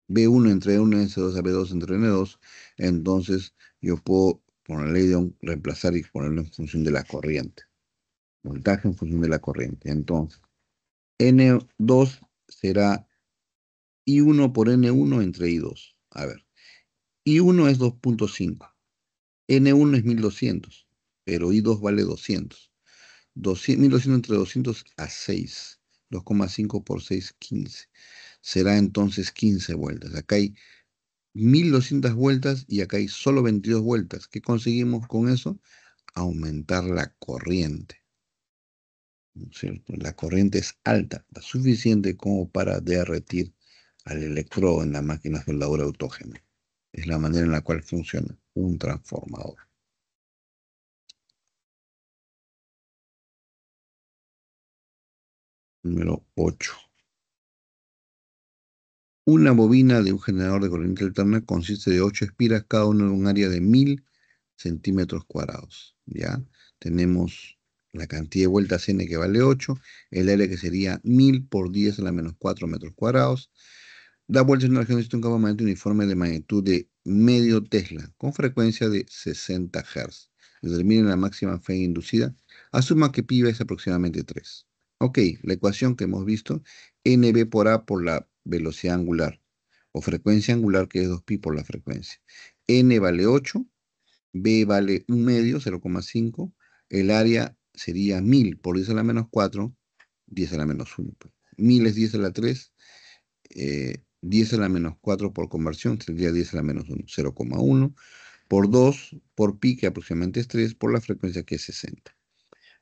B1 entre N1, S2 a B2 entre N2, entonces yo puedo, por la ley de Ohm, reemplazar y ponerlo en función de la corriente. Voltaje en función de la corriente. Entonces, N2 será I1 por N1 entre I2. A ver, I1 es 2,5. N1 es 1200, pero I2 vale 200. 1200 entre 200 a 6. 2,5 por 6, 15. Será entonces 15 vueltas. Acá hay 1200 vueltas y acá hay solo 22 vueltas. ¿Qué conseguimos con eso? Aumentar la corriente, ¿no es cierto? La corriente es alta, la suficiente como para derretir al electrodo en la máquina soldadura autógena. Es la manera en la cual funciona un transformador. Número 8. Una bobina de un generador de corriente alterna consiste de 8 espiras, cada uno en un área de 1000 centímetros cuadrados. ¿Ya? Tenemos la cantidad de vueltas n que vale 8, el área que sería 1000 por 10 a la menos 4 metros cuadrados. Da vueltas en una región de un campo magnético uniforme de magnitud de medio Tesla, con frecuencia de 60 Hz. Determine la máxima fe inducida. Asuma que pi es aproximadamente 3. Ok, la ecuación que hemos visto, nb por a por la velocidad angular, o frecuencia angular, que es 2pi por la frecuencia. N vale 8, B vale un medio, 0,5. El área sería 1000 por 10 a la menos 4, 10 a la menos 1. 1000 es 10 a la 3, 10 a la menos 4 por conversión, sería 10 a la menos 1, 0,1, por 2, por pi, que aproximadamente es 3, por la frecuencia que es 60.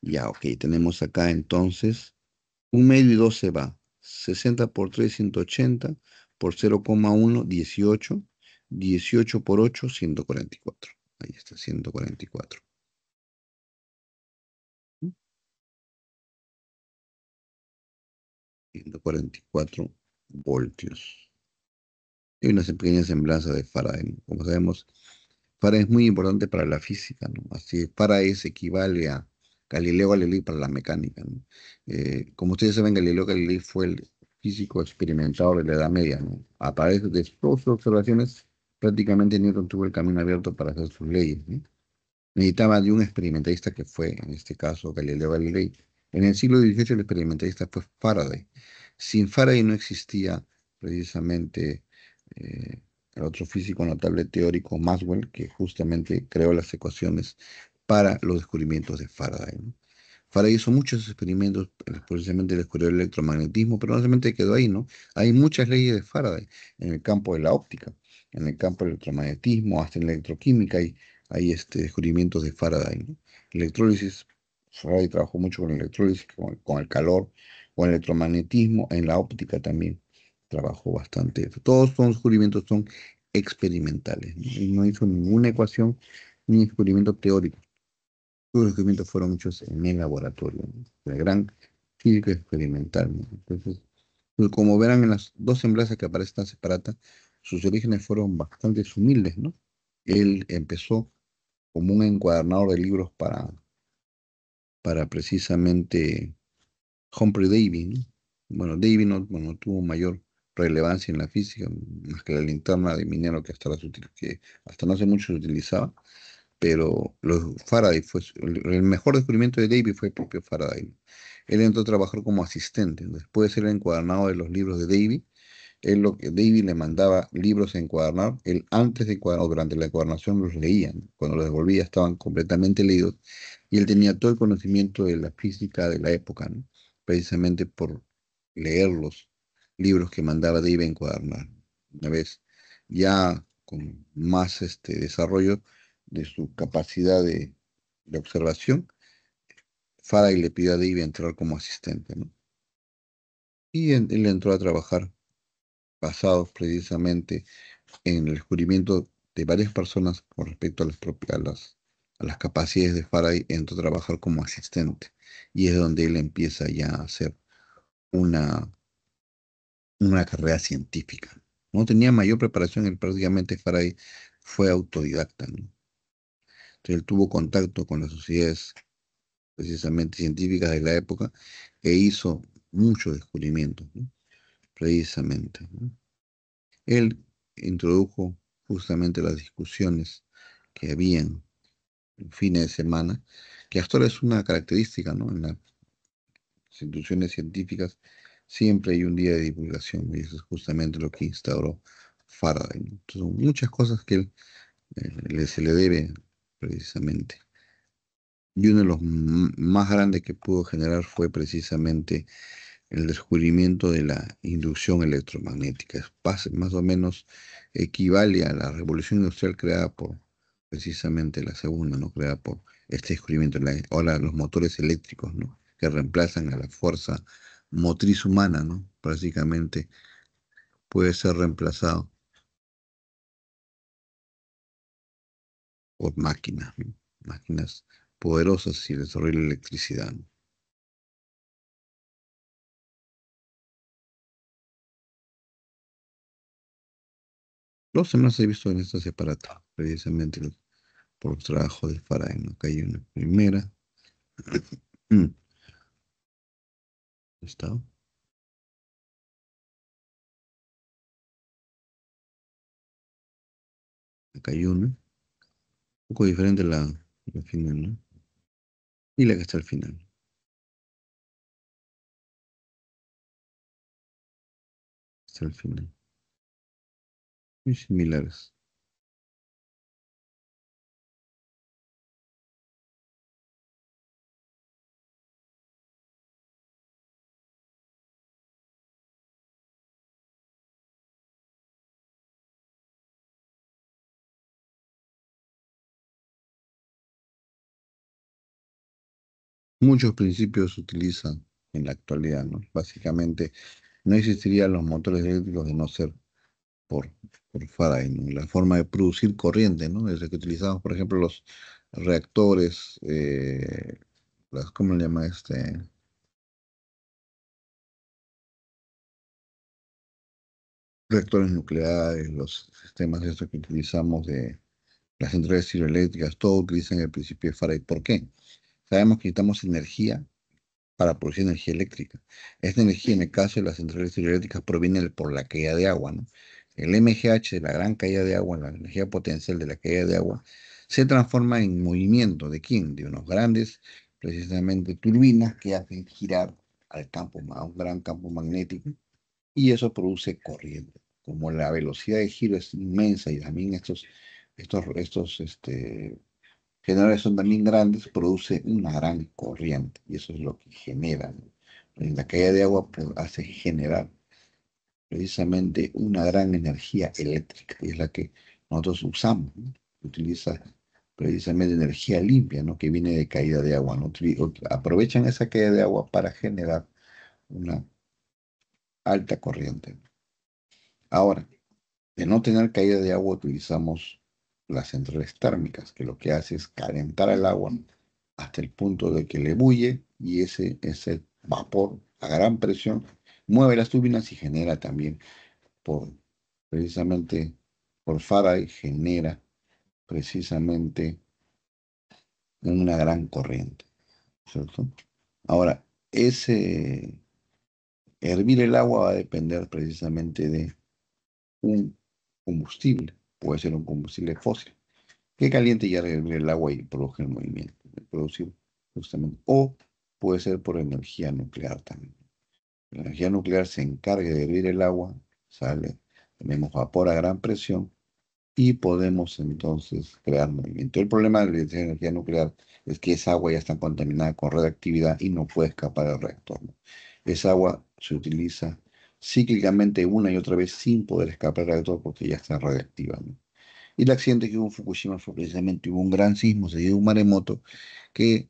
Ya, ok, tenemos acá entonces un medio y 2 se va. 60 por 3, 180, por 0,1, 18, 18 por 8, 144. Ahí está, 144. 144 voltios. Hay una pequeña semblanza de Faraday, ¿no? Como sabemos, Faraday es muy importante para la física, ¿no? Así, Faraday equivale a Galileo Galilei para la mecánica, ¿no? Como ustedes saben, Galileo Galilei fue el físico experimentador de la Edad Media, ¿no? A través de todas sus observaciones, prácticamente Newton tuvo el camino abierto para hacer sus leyes, ¿no? Necesitaba de un experimentalista que fue, en este caso, Galileo Galilei. En el siglo XVIII el experimentalista fue Faraday. Sin Faraday no existía precisamente el otro físico notable teórico, Maxwell, que justamente creó las ecuaciones para los descubrimientos de Faraday, ¿no? Faraday hizo muchos experimentos, precisamente descubrió el electromagnetismo, pero no solamente quedó ahí, ¿no? Hay muchas leyes de Faraday en el campo de la óptica, en el campo del electromagnetismo, hasta en la electroquímica hay descubrimientos de Faraday, ¿no? Electrólisis, Faraday trabajó mucho con la electrólisis, con el calor, con el electromagnetismo, en la óptica también trabajó bastante. Todos son descubrimientos son experimentales, ¿no? Y no hizo ninguna ecuación ni descubrimiento teórico. Sus descubrimientos fueron hechos en el laboratorio, ¿no? La gran física experimental, ¿no? Entonces, pues, como verán en las dos semblanzas que aparecen separadas, sus orígenes fueron bastante humildes, ¿no? Él empezó como un encuadernador de libros para precisamente Humphrey Davy, ¿no? Bueno, Davy no tuvo mayor relevancia en la física, más que la linterna de minero que que hasta no hace mucho se utilizaba, pero Faraday fue el mejor descubrimiento de Davy fue el propio Faraday. Él entró a trabajar como asistente, después de ser encuadernado de los libros de Davy. David le mandaba libros a encuadernar, él antes de encuadernar, o durante la encuadernación los leía, ¿no? Cuando los devolvía estaban completamente leídos, y él tenía todo el conocimiento de la física de la época, ¿no? Precisamente por leer los libros que mandaba David a encuadernar. Una vez ya con más desarrollo de su capacidad de observación, Faraday le pidió a David entrar como asistente, ¿no? Y él entró a trabajar basados precisamente en el descubrimiento de varias personas con respecto a las capacidades de Faraday, entró a trabajar como asistente. Y es donde él empieza ya a hacer una, una carrera científica. No tenía mayor preparación, él prácticamente Faraday fue autodidacta, ¿no? Entonces, él tuvo contacto con las sociedades precisamente científicas de la época e hizo muchos descubrimientos, ¿no? Precisamente, ¿no? Él introdujo justamente las discusiones que habían en fines de semana, que hasta ahora es una característica, ¿no? En las instituciones científicas siempre hay un día de divulgación, y eso es justamente lo que instauró Faraday, ¿no? Entonces, son muchas cosas que él se le debe precisamente. Y uno de los más grandes que pudo generar fue precisamente el descubrimiento de la inducción electromagnética. Más o menos equivale a la revolución industrial creada por precisamente la segunda, ¿no? Creada por este descubrimiento. Ahora los motores eléctricos, ¿no? Que reemplazan a la fuerza motriz humana, ¿no? Prácticamente puede ser reemplazado por máquinas, ¿no? Máquinas poderosas y desarrollo de electricidad, ¿no? Los demás he visto en esta separata, precisamente. por trabajo de Faraday, ¿no? Acá hay una primera. Mm, ¿Está? Acá hay una. Un poco diferente la final, ¿no? Y la que está al final. Está al final. Muy similares. Muchos principios se utilizan en la actualidad, ¿no? Básicamente, no existirían los motores eléctricos de no ser por, por Faraday, ¿no? La forma de producir corriente, ¿no? Desde que utilizamos, por ejemplo, los reactores, ¿cómo le llama este? Reactores nucleares, los sistemas estos que utilizamos de las centrales hidroeléctricas, todo utilizan el principio de Faraday. ¿Por qué? Sabemos que necesitamos energía para producir energía eléctrica. Esta energía, en el caso de las centrales hidroeléctricas, proviene por la caída de agua, ¿no? El MGH de la gran caída de agua, la energía potencial de la caída de agua, se transforma en movimiento. ¿De quién? De unos grandes, precisamente, turbinas que hacen girar al campo, a un gran campo magnético, y eso produce corriente. Como la velocidad de giro es inmensa y también estos generadores son también grandes, produce una gran corriente y eso es lo que genera, ¿no? En la caída de agua pues, hace generar precisamente una gran energía eléctrica y es la que nosotros usamos, ¿no? Utiliza precisamente energía limpia, ¿no? Que viene de caída de agua, ¿no? Aprovechan esa caída de agua para generar una alta corriente. Ahora, de no tener caída de agua, utilizamos las centrales térmicas, que lo que hace es calentar el agua hasta el punto de que le bulle y ese vapor a gran presión mueve las turbinas y genera también, por, precisamente por Faraday, genera precisamente una gran corriente, ¿cierto? Ahora, ese hervir el agua va a depender precisamente de un combustible, puede ser un combustible fósil que caliente y hervir el agua y produce el movimiento, de producir justamente, o puede ser por energía nuclear también. La energía nuclear se encarga de hervir el agua, sale, tenemos vapor a gran presión y podemos entonces crear movimiento. El problema de la energía nuclear es que esa agua ya está contaminada con radiactividad y no puede escapar del reactor, ¿no? Esa agua se utiliza cíclicamente una y otra vez sin poder escapar del reactor porque ya está radiactiva, ¿no? Y el accidente que hubo en Fukushima fue precisamente, hubo un gran sismo, se dio un maremoto que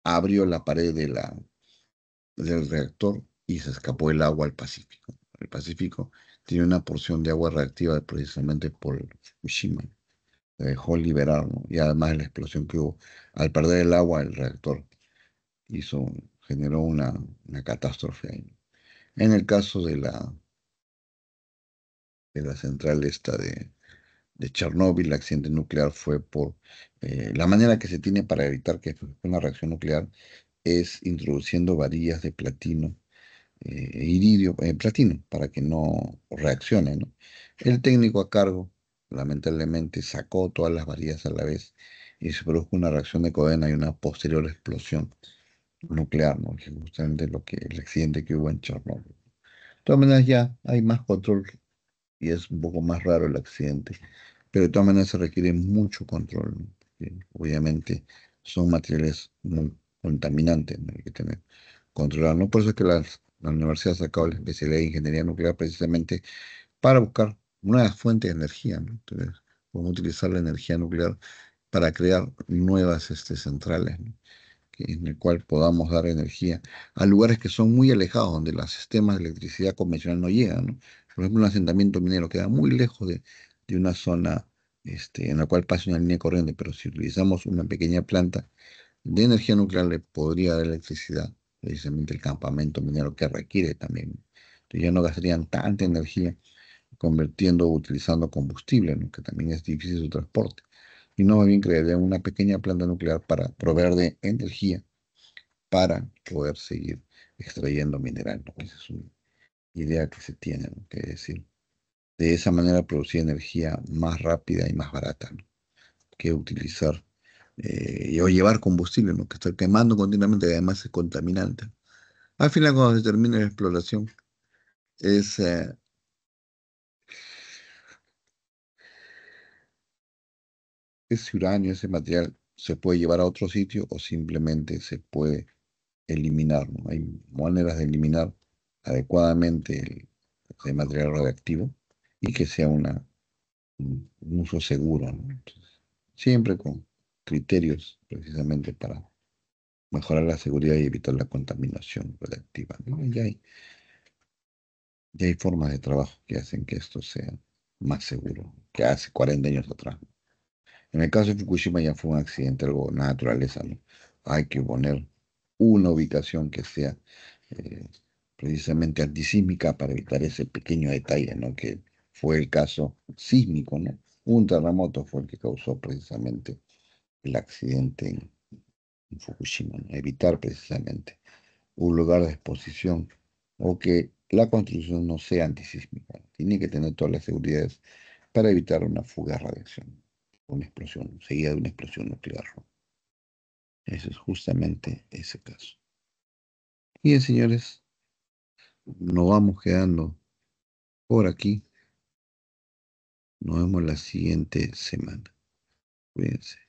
abrió la pared del reactor y se escapó el agua al Pacífico. El Pacífico tiene una porción de agua reactiva precisamente por Fukushima. Se dejó liberar, ¿no? Y además la explosión que hubo al perder el agua, el reactor hizo, generó una catástrofe ahí, ¿no? En el caso de la central esta de Chernóbil, el accidente nuclear fue por la manera que se tiene para evitar que una reacción nuclear es introduciendo varillas de platino e iridio, platino, para que no reaccione, ¿no? El técnico a cargo, lamentablemente, sacó todas las varillas a la vez y se produjo una reacción de cadena y una posterior explosión nuclear, ¿no? Que es justamente el accidente que hubo en Chernóbil. De todas maneras, ya hay más control y es un poco más raro el accidente, pero de todas maneras se requiere mucho control, ¿no? Porque obviamente son materiales muy contaminantes, ¿no? Hay que tener controlar, ¿no? Por eso es que la universidad ha sacado la especialidad de ingeniería nuclear precisamente para buscar nuevas fuentes de energía, ¿no? Entonces, podemos utilizar la energía nuclear para crear nuevas centrales, ¿no? En el cual podamos dar energía a lugares que son muy alejados, donde los sistemas de electricidad convencional no llegan, ¿no? Por ejemplo, un asentamiento minero queda muy lejos de una zona en la cual pasa una línea corriente, pero si utilizamos una pequeña planta de energía nuclear le podría dar electricidad, precisamente el campamento minero que requiere también. Entonces ya no gastarían tanta energía convirtiendo o utilizando combustible, ¿no? Que también es difícil su transporte. y no más bien crearían una pequeña planta nuclear para proveer de energía para poder seguir extrayendo mineral, ¿no? Esa es una idea que se tiene, ¿no? Que decir, de esa manera producir energía más rápida y más barata, ¿no? Que utilizar o llevar combustible, ¿no? Que estar quemando continuamente, y además es contaminante. Al final, cuando se termine la exploración, es, eh, ese uranio, ese material, se puede llevar a otro sitio o simplemente se puede eliminar, ¿no? Hay maneras de eliminar adecuadamente el material radiactivo y que sea un uso seguro, ¿no? Entonces, siempre con criterios precisamente para mejorar la seguridad y evitar la contaminación radiactiva, ¿no? Ya hay formas de trabajo que hacen que esto sea más seguro que hace 40 años atrás. En el caso de Fukushima ya fue un accidente, algo de naturaleza, ¿no? Hay que poner una ubicación que sea eh, precisamente antisísmica para evitar ese pequeño detalle, ¿no? Que fue el caso sísmico, ¿no? Un terremoto fue el que causó precisamente el accidente en Fukushima, ¿no? Evitar precisamente un lugar de exposición o que la construcción no sea antisísmica. Tiene que tener todas las seguridades para evitar una fuga de radiación, una explosión, seguida de una explosión nuclear, ¿no? Ese es justamente ese caso. Bien, señores, nos vamos quedando por aquí. Nos vemos la siguiente semana. Cuídense.